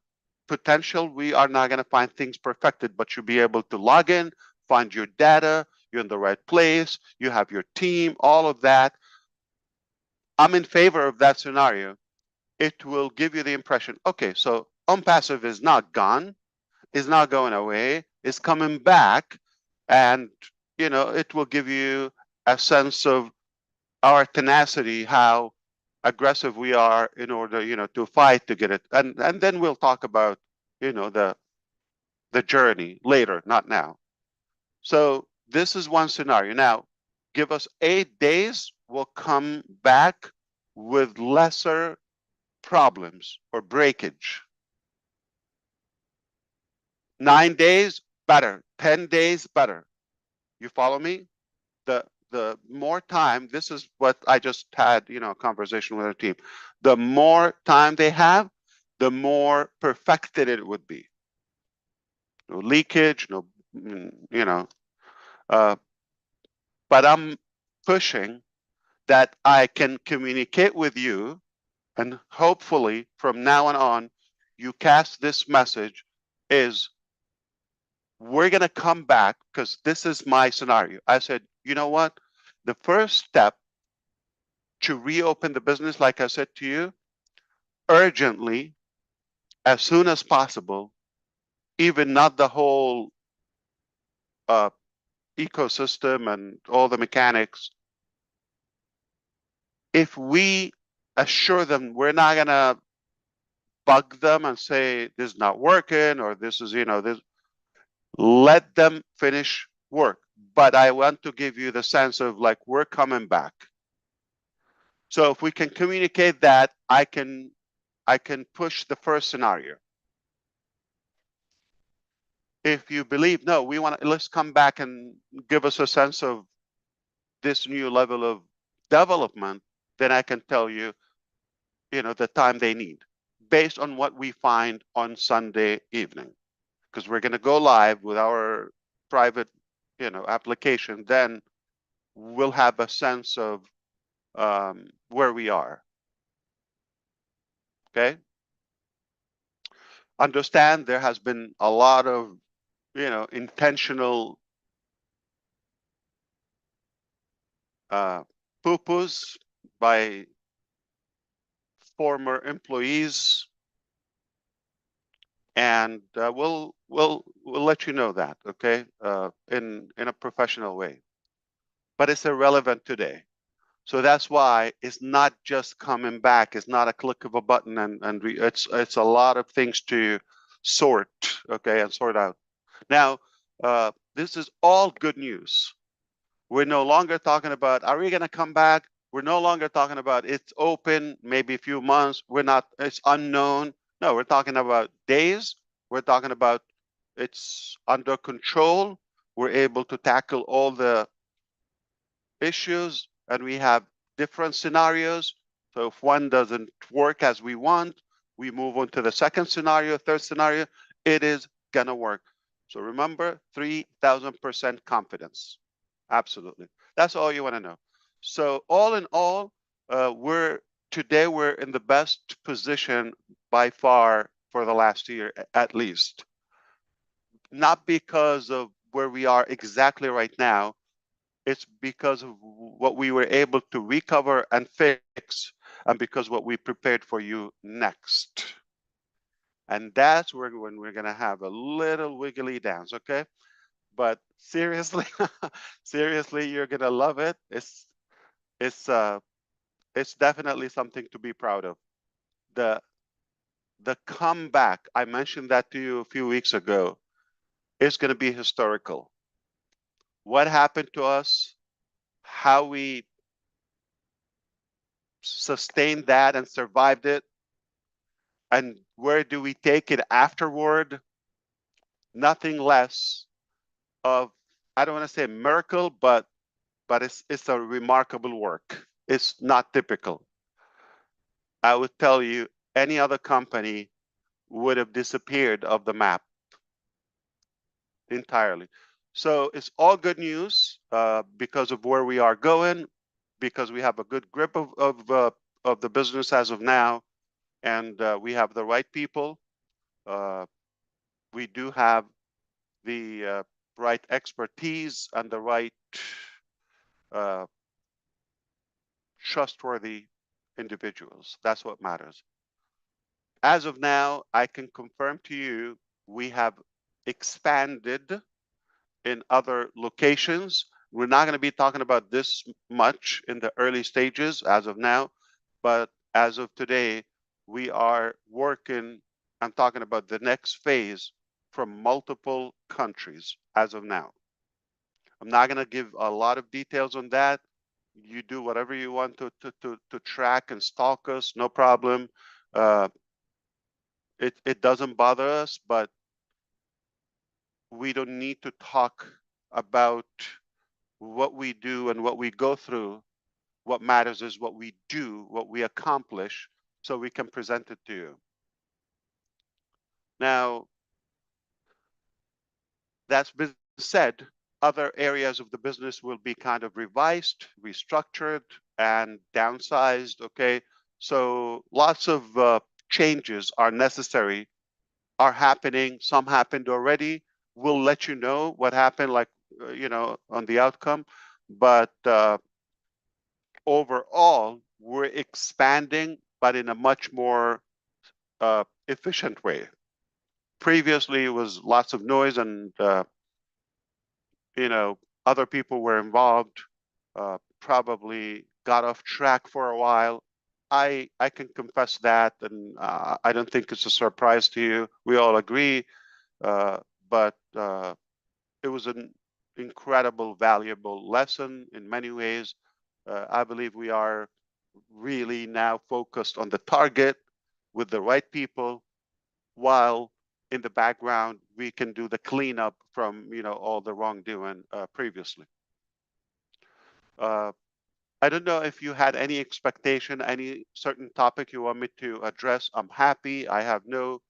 potential we are not going to find things perfected, but you'll be able to log in, find your data, you're in the right place, you have your team, all of that. I'm in favor of that scenario. It will give you the impression, okay, so OnPassive is not gone, is not going away, is coming back, and it will give you a sense of our tenacity, how aggressive we are in order to fight to get it, and then we'll talk about the journey later, not now. So this is one scenario. Now give us 8 days, we'll come back with lesser problems or breakage. 9 days, better. 10 days, better. You follow me? The more time, this is what I just had, a conversation with our team. The more time they have, the more perfected it would be. No leakage, no, but I'm pushing that I can communicate with you, and hopefully from now on, you cast this message is, we're going to come back, because this is my scenario. I said, you know what? The first step to reopen the business, like I said to you, urgently, as soon as possible, even not the whole ecosystem and all the mechanics. If we assure them we're not going to bug them and say this is not working or this is, this, let them finish work. But I want to give you the sense of like, we're coming back. So if we can communicate that, I can push the first scenario. If you believe, no, we want to, let's come back and give us a sense of this new level of development, then I can tell you, the time they need based on what we find on Sunday evening. Because we're going to go live with our private, application, then we'll have a sense of where we are. Okay. Understand there has been a lot of, intentional poo-poos by former employees, and we'll let you know that, okay, in a professional way. But it's irrelevant today. So that's why it's not just coming back. It's not a click of a button, and it's a lot of things to sort, okay, and sort out. Now, this is all good news. We're no longer talking about, are we going to come back? We're no longer talking about it's open, maybe a few months. We're not, it's unknown. No, we're talking about days. We're talking about it's under control. We're able to tackle all the issues, and we have different scenarios. So if one doesn't work as we want, we move on to the second scenario, third scenario. It is going to work. So remember, 3,000% confidence. Absolutely. That's all you want to know. So all in all, today we're in the best position by far for the last year, at least. Not because of where we are exactly right now. It's because of what we were able to recover and fix, and because what we prepared for you next. And that's when we're going to have a little wiggly dance, okay? But seriously, seriously, you're gonna love it. It's definitely something to be proud of. The comeback, I mentioned that to you a few weeks ago, is gonna be historical. What happened to us, how we sustained that and survived it, and where do we take it afterward? Nothing less of, I don't want to say a miracle, but it's a remarkable work. It's not typical. I would tell you any other company would have disappeared off the map entirely. So it's all good news because of where we are going, because we have a good grip of the business as of now, and we have the right people. We do have the right expertise and the right trustworthy individuals. That's what matters. As of now, I can confirm to you we have expanded in other locations. We're not going to be talking about this much in the early stages as of now, but as of today, we are working. I'm talking about the next phase from multiple countries as of now. I'm not going to give a lot of details on that. You do whatever you want to track and stalk us, no problem. It doesn't bother us, but we don't need to talk about what we do and what we go through. What matters is what we do, what we accomplish, so we can present it to you. Now, that's been said, other areas of the business will be kind of revised, restructured, and downsized, okay? So lots of changes are necessary, are happening. Some happened already. We'll let you know what happened, like, on the outcome. But overall, we're expanding, but in a much more efficient way. Previously, it was lots of noise, and other people were involved, probably got off track for a while. I can confess that, and I don't think it's a surprise to you. We all agree, but it was an incredible, valuable lesson in many ways. I believe we are really now focused on the target with the right people, while in the background we can do the cleanup from all the wrongdoing previously. I don't know if you had any expectation, any certain topic you want me to address. I'm happy. I have no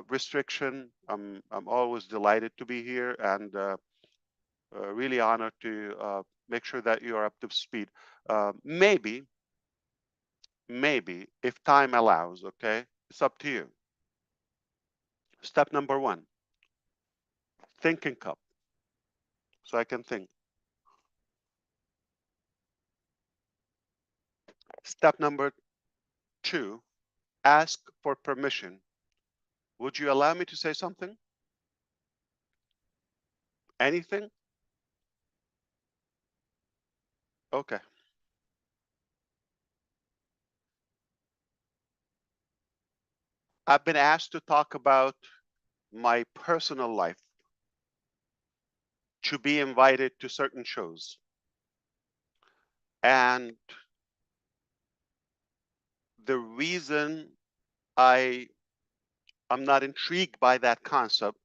restriction. I'm always delighted to be here, and really honored to make sure that you are up to speed. Maybe if time allows, okay, it's up to you. Step number 1, thinking cup, so I can think. Step number 2, ask for permission. Would you allow me to say something? Anything? Okay. I've been asked to talk about my personal life, to be invited to certain shows. And the reason I'm not intrigued by that concept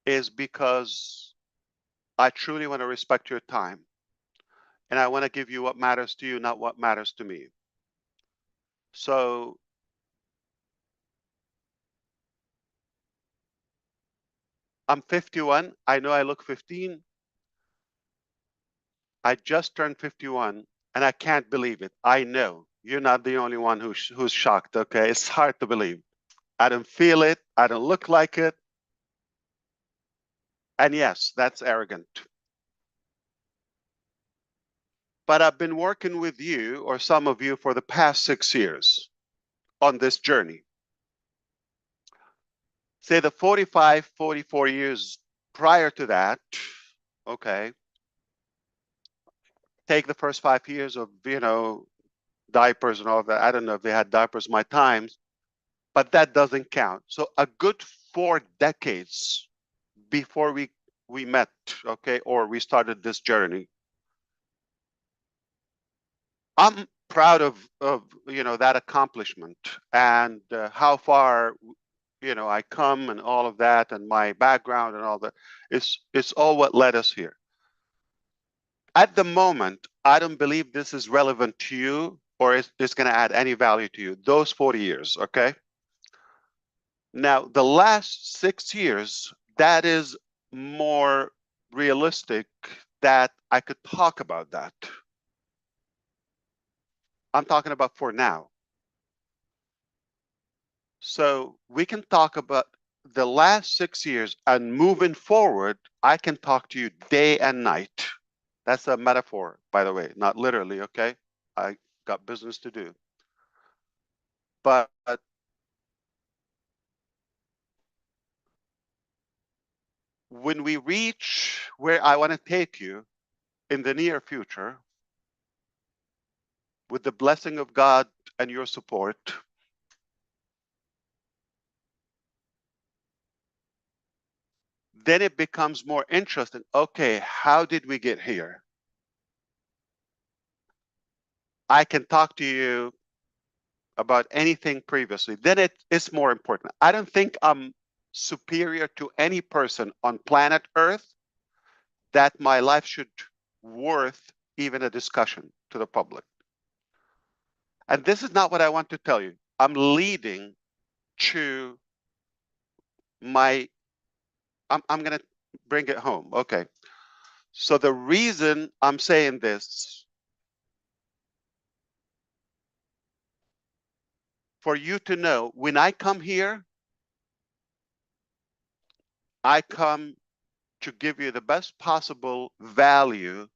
is because I truly want to respect your time. And I want to give you what matters to you, not what matters to me. So I'm 51. I know I look 15. I just turned 51 and I can't believe it. I know you're not the only one who's shocked, okay? It's hard to believe. I don't feel it. I don't look like it. And yes, that's arrogant. But I've been working with you, or some of you, for the past 6 years on this journey. Say the 45, 44 years prior to that, okay, take the first 5 years of, diapers and all of that. I don't know if they had diapers my times, but that doesn't count. So a good 4 decades before we met, okay, or we started this journey. I'm proud of that accomplishment, and how far I come, and all of that, and my background and all that. It's all what led us here. At the moment, I don't believe this is relevant to you, or it's going to add any value to you. Those 40 years, okay? Now, the last 6 years, that is more realistic that I could talk about that. I'm talking about for now. So we can talk about the last 6 years, and moving forward, I can talk to you day and night. That's a metaphor, by the way, not literally, okay? I got business to do. But when we reach where I want to take you in the near future, with the blessing of God and your support, then it becomes more interesting. Okay, how did we get here? I can talk to you about anything previously. Then it's more important. I don't think I'm superior to any person on planet Earth that my life should worth even a discussion to the public. And this is not what I want to tell you. I'm leading to my, I'm going to bring it home. Okay. So the reason I'm saying this, for you to know, when I come here, I come to give you the best possible value,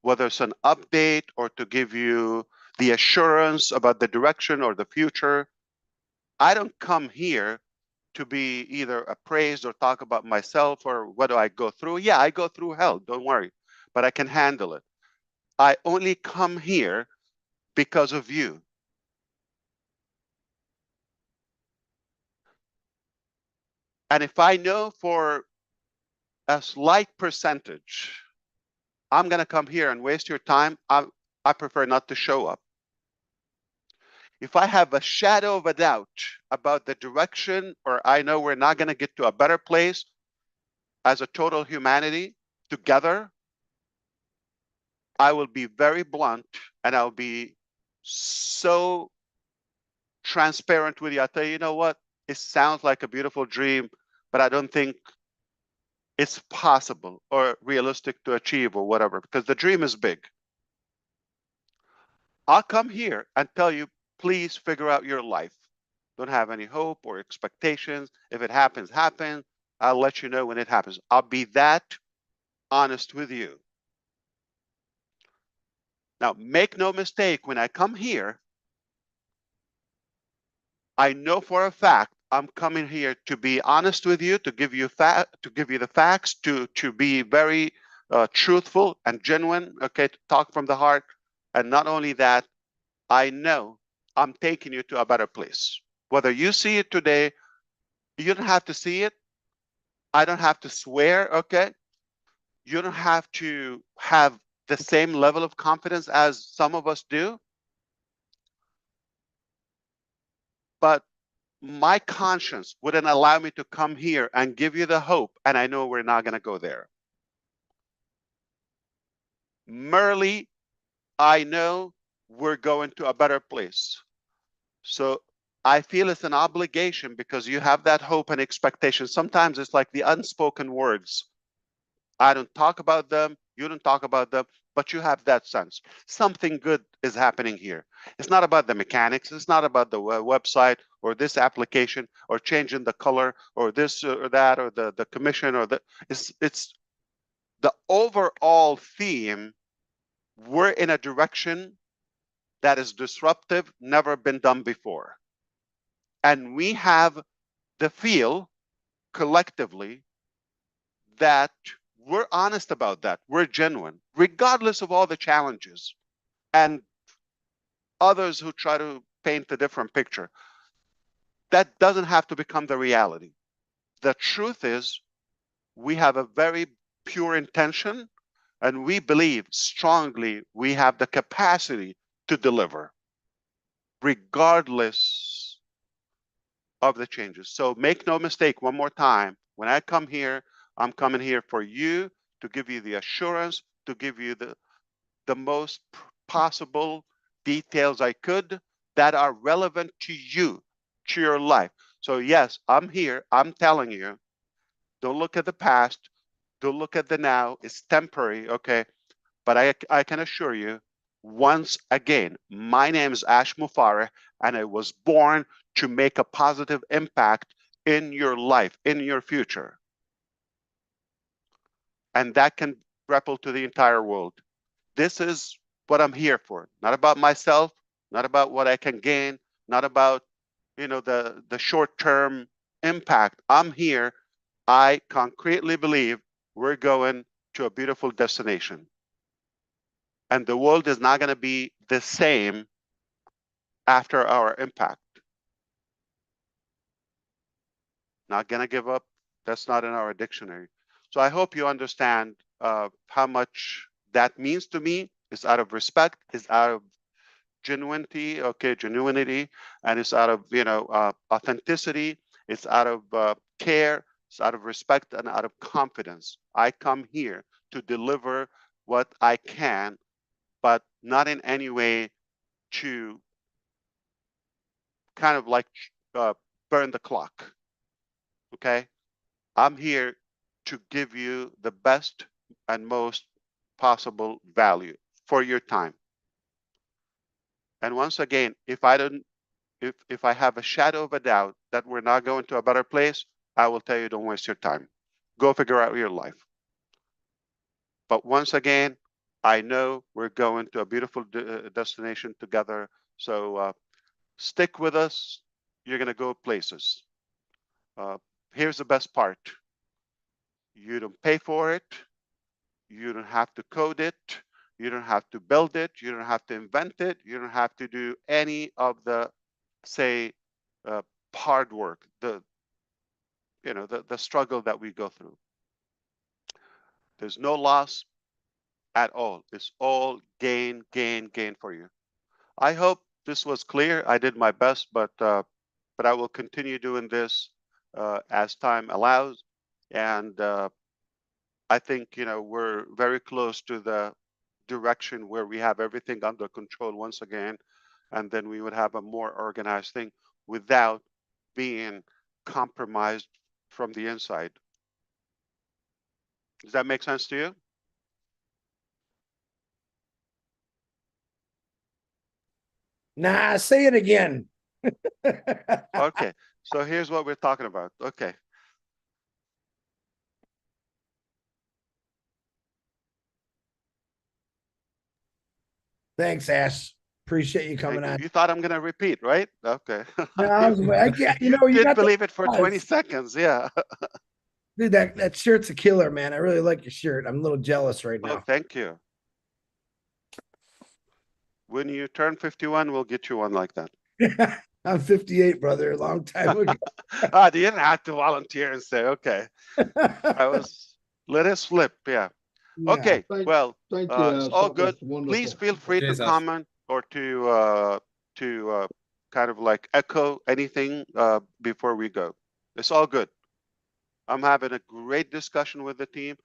whether it's an update or to give you the assurance about the direction or the future. I don't come here to be either appraised or talk about myself or what do I go through. Yeah, I go through hell, don't worry, but I can handle it. I only come here because of you. And if I know for a slight percentage, I'm going to come here and waste your time, I prefer not to show up. if I have a shadow of a doubt about the direction, or I know we're not going to get to a better place as a total humanity together, I will be very blunt and I'll be so transparent with you. I'll tell you, you know what? It sounds like a beautiful dream, but I don't think it's possible or realistic to achieve or whatever, because the dream is big. I'll come here and tell you, please figure out your life. Don't have any hope or expectations. If it happens, happen. I'll let you know when it happens. I'll be that honest with you. Now, make no mistake, when I come here, I know for a fact I'm coming here to be honest with you, to give you the facts, to be very truthful and genuine, okay, to talk from the heart. And not only that, I know I'm taking you to a better place. Whether you see it today, you don't have to see it. I don't have to swear, okay? You don't have to have the same level of confidence as some of us do. But my conscience wouldn't allow me to come here and give you the hope, and I know we're not going to go there. Merely, I know we're going to a better place. So I feel it's an obligation, because you have that hope and expectation. Sometimes it's like the unspoken words. I don't talk about them, you don't talk about them, but you have that sense. Something good is happening here. It's not about the mechanics. It's not about the website or this application or changing the color or this or that or the commission or the. It's the overall theme. We're in a direction that is disruptive, never been done before. And we have the feel collectively that we're honest about that. We're genuine, regardless of all the challenges and others who try to paint a different picture. That doesn't have to become the reality. The truth is, we have a very pure intention, and we believe strongly we have the capacity to deliver, regardless of the changes. So make no mistake, one more time, when I come here, I'm coming here for you, to give you the assurance, to give you the most possible details I could that are relevant to you, to your life. So yes, I'm here, I'm telling you, don't look at the past, don't look at the now, it's temporary, okay? But I can assure you, once again, my name is Ash Mufareh, and I was born to make a positive impact in your life, in your future. And that can ripple to the entire world. This is what I'm here for. Not about myself, not about what I can gain, not about, the short-term impact. I'm here. I concretely believe we're going to a beautiful destination. And the world is not going to be the same after our impact. Not going to give up. That's not in our dictionary. So I hope you understand how much that means to me. It's out of respect. It's out of genuinity, and it's out of authenticity. It's out of care. It's out of respect and out of confidence. I come here to deliver what I can, but not in any way to kind of like burn the clock. Okay, I'm here to give you the best and most possible value for your time. And once again, if I have a shadow of a doubt that we're not going to a better place, I will tell you, don't waste your time. Go figure out your life. But once again, I know we're going to a beautiful destination together. So stick with us. You're going to go places. Here's the best part. You don't pay for it. You don't have to code it. You don't have to build it. You don't have to invent it. You don't have to do any of the, say, hard work, the struggle that we go through. There's no loss at all. It's all gain, gain, gain for you. I hope this was clear. I did my best, but I will continue doing this as time allows. And I think, you know, we're very close to the direction where we have everything under control once again, and then we would have a more organized thing without being compromised from the inside. Does that make sense to you? Nah, say it again. Okay, so here's what we're talking about. Okay. Thanks, Ash. Appreciate you coming Thank you. on. You thought I'm gonna repeat, right? Okay. No, I can't, you know, you did got believe it for buzz. 20 seconds, yeah. Dude, that shirt's a killer, man. I really like your shirt. I'm a little jealous right Oh, now. thank you. When you turn 51, we'll get you one like that. I'm 58, brother. A long time ago. Ah, you didn't have to volunteer and say, okay. Let us flip, yeah. Yeah. Okay, well, Thank you, it's Ash. all That good. was wonderful. Please feel free Cheers, to Ash. comment or to kind of like echo anything before we go. It's all good. I'm having a great discussion with the team.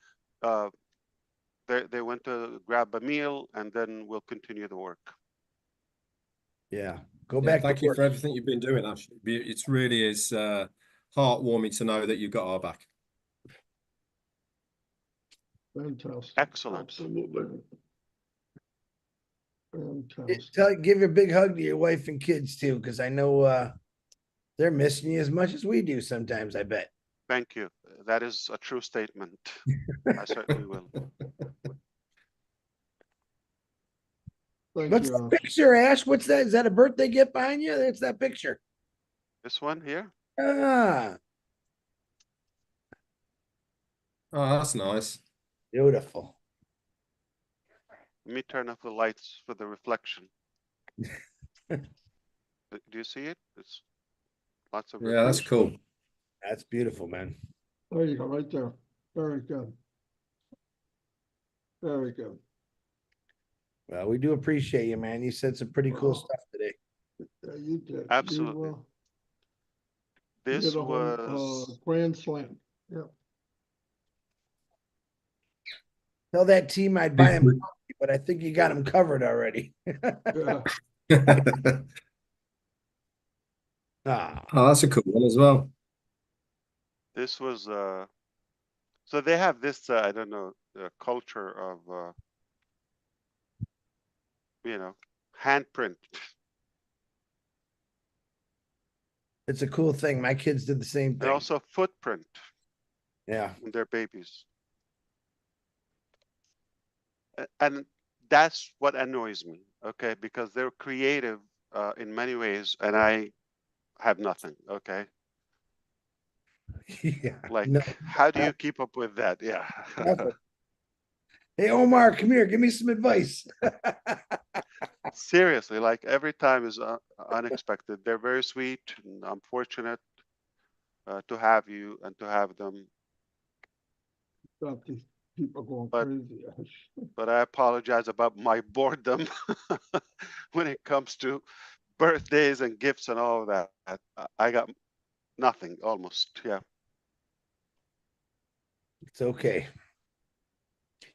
They went to grab a meal, and then we'll continue the work. Yeah. Go Yeah, back thank to you work. for everything you've been doing, Ash. It really is heartwarming to know that you've got our back. Fantastic. Excellent. Absolutely. Fantastic. Give a big hug to your wife and kids too, because I know they're missing you as much as we do sometimes, I bet. Thank you. That is a true statement. I certainly will. Thank What's you, the Ash. picture, Ash? What's that? Is that a birthday gift behind you? It's that picture. This one here? Ah, Oh, that's nice. beautiful. Let me turn off the lights for the reflection. Do you see it? It's lots of Yeah, that's reflection. cool. That's beautiful, man. There you go, right there. Very good. Very good. Well, we do appreciate you, man. You said some pretty cool Wow. stuff today. Yeah, you did. Absolutely. You This did a whole was grand slam. Yeah. Tell that team I'd buy him, but I think you got him covered already. Yeah. Ah, Oh, that's a cool one as well. this was so they have this I don't know culture of you know, handprint. it's a cool thing. My kids did the same And thing. also footprint Yeah. when they're babies. And that's what annoys me, okay? Because they're creative in many ways, and I have nothing, okay? Yeah. Like, No, how do you keep up with that? Yeah. nothing. Hey, Omar, come here. Give me some advice. Seriously, like every time is unexpected. They're very sweet, and I'm fortunate to have you and to have them. Got these people going But- crazy, Ash. But I apologize about my boredom when it comes to birthdays and gifts and all of that. I got nothing almost. Yeah. It's okay.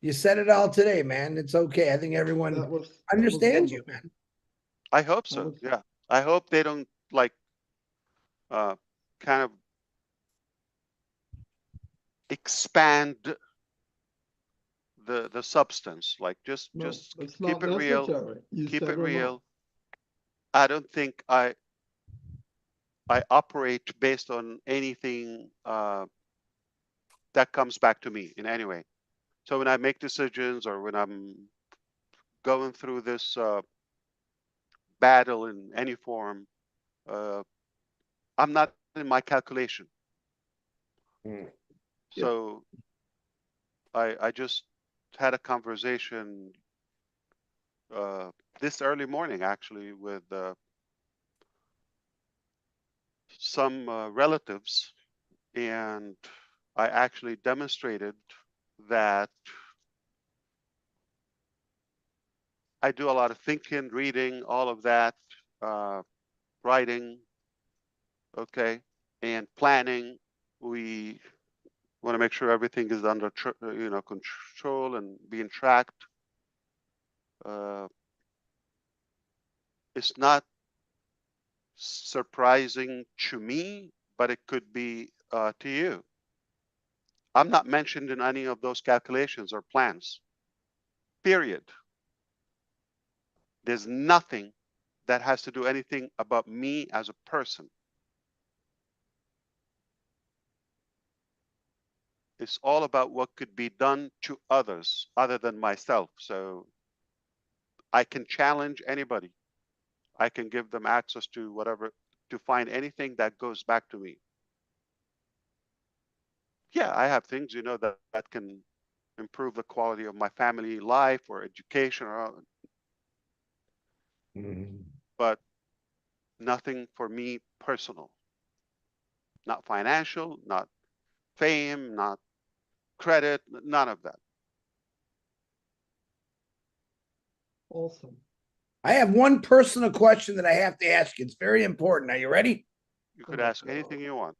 You said it all today, man. It's okay. I think everyone That was understands you, wonderful. man. I hope That so. was- Yeah. I hope they don't like kind of expand the substance. Like just No, just it's keep not it real. necessary. You Keep said it or not. real. I don't think I operate based on anything that comes back to me in any way. So when I make decisions or when I'm going through this battle in any form, I'm not in my calculation. Mm. So I just had a conversation this early morning actually with some relatives, and I actually demonstrated that I do a lot of thinking, reading, all of that, writing, okay, and planning. We want to make sure everything is under control and being tracked. It's not surprising to me, but it could be to you. I'm not mentioned in any of those calculations or plans, period. There's nothing that has to do anything about me as a person. It's all about what could be done to others other than myself. So I can challenge anybody. I can give them access to whatever, to find anything that goes back to me. Yeah, I have things, that can improve the quality of my family life or education, but nothing for me personal. Not financial, not fame, not credit, none of that. Awesome. I have one personal question that I have to ask you. It's very important. Are you ready? You could ask anything you want.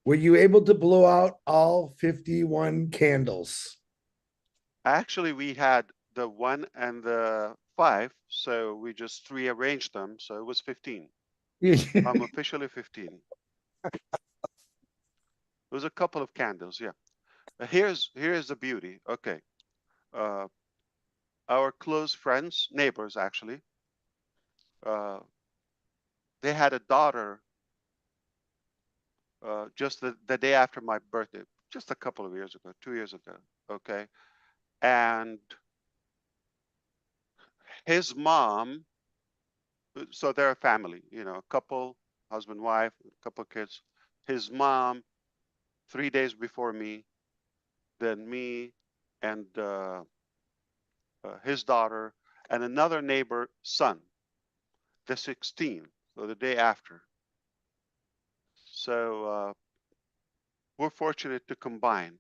Were you able to blow out all 51 candles? Actually, we had the 1 and the 5, so we just rearranged them, so it was 15. I'm officially 15. It was a couple of candles, yeah. Here's the beauty. Okay, our close friends, neighbors actually, they had a daughter just the day after my birthday, just a couple of years ago, 2 years ago. Okay, and his mom. So they're a family, a couple, husband, wife, a couple of kids. His mom, 3 days before me, then me, and his daughter, and another neighbor son, the 16th, so the day after. So we're fortunate to combine.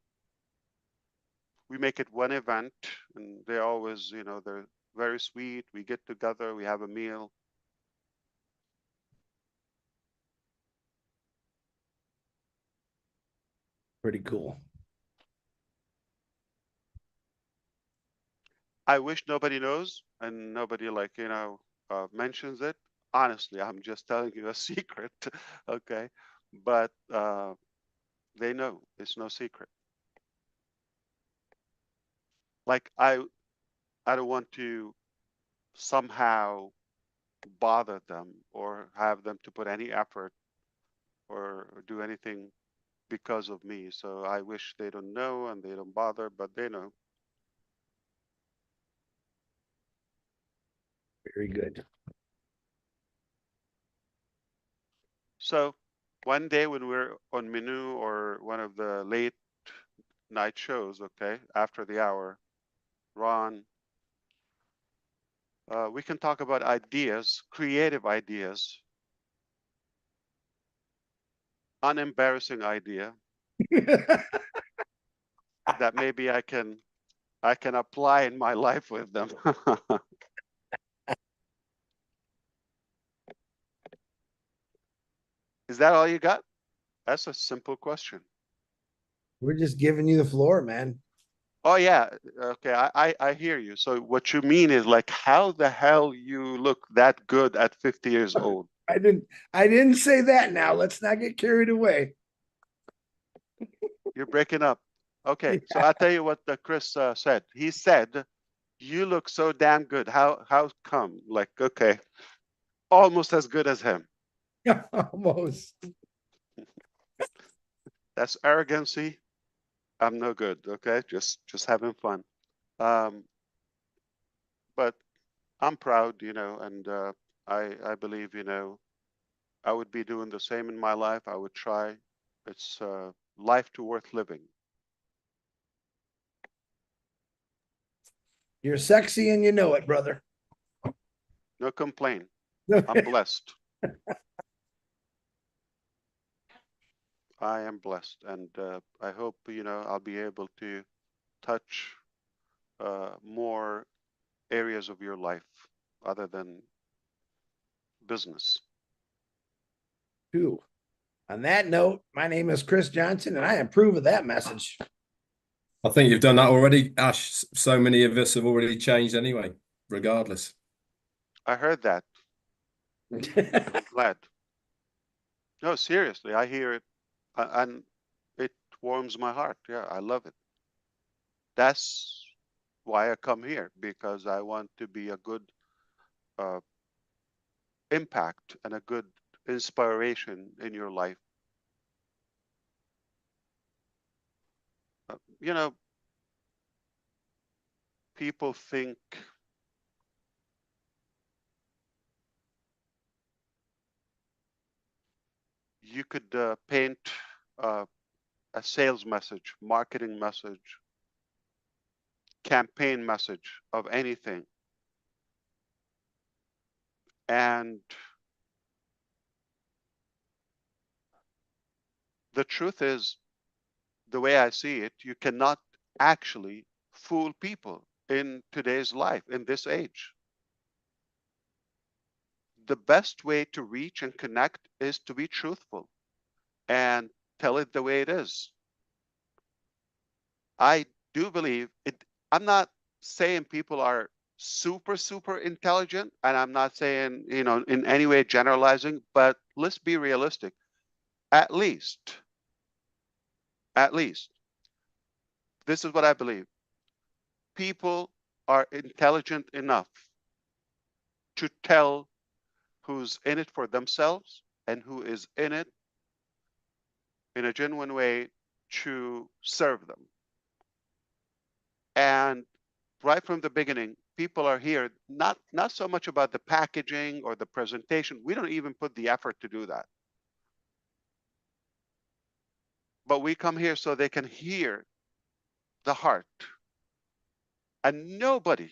We make it one event, and they always, they're very sweet. We get together, we have a meal. Pretty cool. I wish nobody knows and nobody mentions it. Honestly, I'm just telling you a secret, okay? But they know it's no secret. Like I don't want to somehow bother them or have them to put any effort or do anything because of me. So I wish they don't know and they don't bother, but they know. Very good. So one day when we're on Menu or one of the late night shows, okay, after the hour, Ron, we can talk about ideas, creative ideas, unembarrassing idea that maybe I can apply in my life with them. Is that all you got? That's a simple question. We're just giving you the floor, man. Oh yeah, okay, I hear you. So what you mean is like, how the hell you look that good at 50 years old? I didn't say that now. Let's not get carried away. You're breaking up. Okay, so I'll tell you what Chris said. He said, "You look so damn good. How come?" Like, okay, almost as good as him. Almost. That's arrogancy. I'm no good. Okay, just having fun. But I'm proud, and I believe, I would be doing the same in my life. I would try. It's life to worth living. You're sexy and you know it, brother. No complaint. I'm blessed. I am blessed, and I hope I'll be able to touch more areas of your life other than business. Two. On that note, my name is Chris Johnson, and I approve of that message. I think you've done that already, Ash. So many of us have already changed anyway, regardless. I heard that. I'm glad. No, seriously, I hear it, and it warms my heart. Yeah, I love it. That's why I come here, because I want to be a good impact and a good inspiration in your life. You know, people think you could paint a sales message, marketing message, campaign message of anything. And the truth is, the way I see it, you cannot actually fool people in today's life, in this age. The best way to reach and connect is to be truthful and tell it the way it is. I do believe it. I'm not saying people are super intelligent, and I'm not saying, in any way generalizing, but let's be realistic. At least, this is what I believe. People are intelligent enough to tell who's in it for themselves and who is in it in a genuine way to serve them. And right from the beginning, people are here not so much about the packaging or the presentation. We don't even put the effort to do that. But we come here so they can hear the heart. And nobody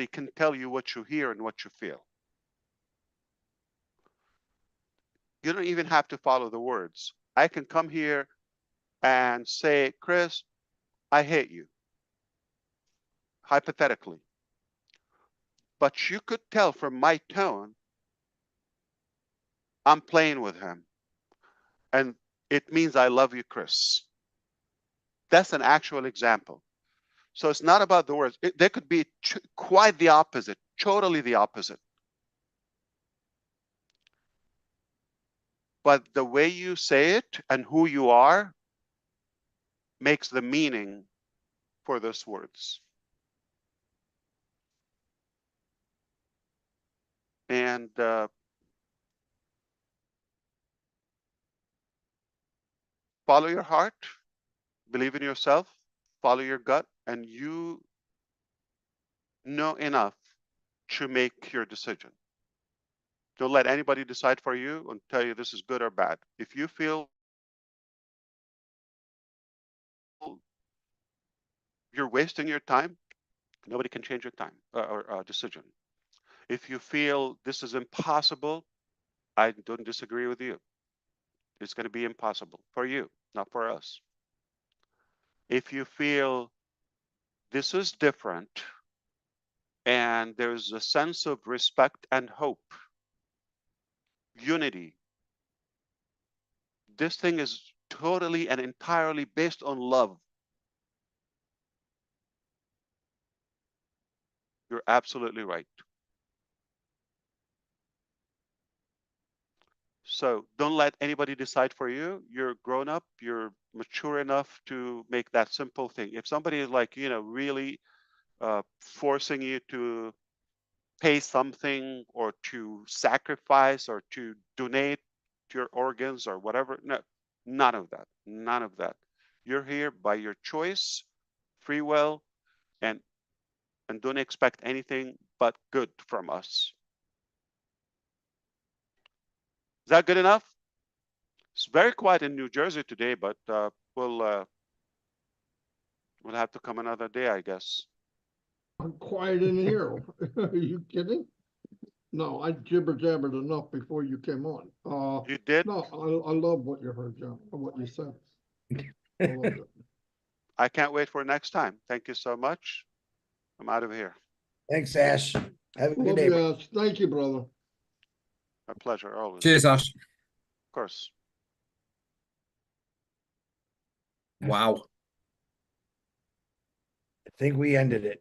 can tell you what you hear and what you feel. You don't even have to follow the words. I can come here and say, Chris, I hate you, hypothetically. But you could tell from my tone, I'm playing with him. And it means I love you, Chris. That's an actual example. So it's not about the words. They could be quite the opposite, totally the opposite. But the way you say it and who you are makes the meaning for those words. And follow your heart, believe in yourself, follow your gut, and you know enough to make your decision. Don't let anybody decide for you and tell you this is good or bad. If you feel you're wasting your time, nobody can change your time or decision. If you feel this is impossible, I don't disagree with you. It's going to be impossible for you, not for us. If you feel this is different and there's a sense of respect and hope, unity, this thing is totally and entirely based on love. You're absolutely right. So don't let anybody decide for you. You're grown up, you're mature enough to make that simple thing. If somebody is like, really forcing you to pay something or to sacrifice or to donate your organs or whatever, no, none of that, none of that. You're here by your choice, free will, and don't expect anything but good from us. Is that good enough? It's very quiet in New Jersey today, but we'll have to come another day, I guess. I'm quiet in here. Are you kidding? No, I jibber jabbered enough before you came on. You did? No, I love what you heard, John, what you said. I loved it. I can't wait for next time. Thank you so much. I'm out of here. Thanks, Ash. Have a good Love day. you, Ash. Thank you, brother. A pleasure always. Cheers, Ash. Of course. Wow. I think we ended it.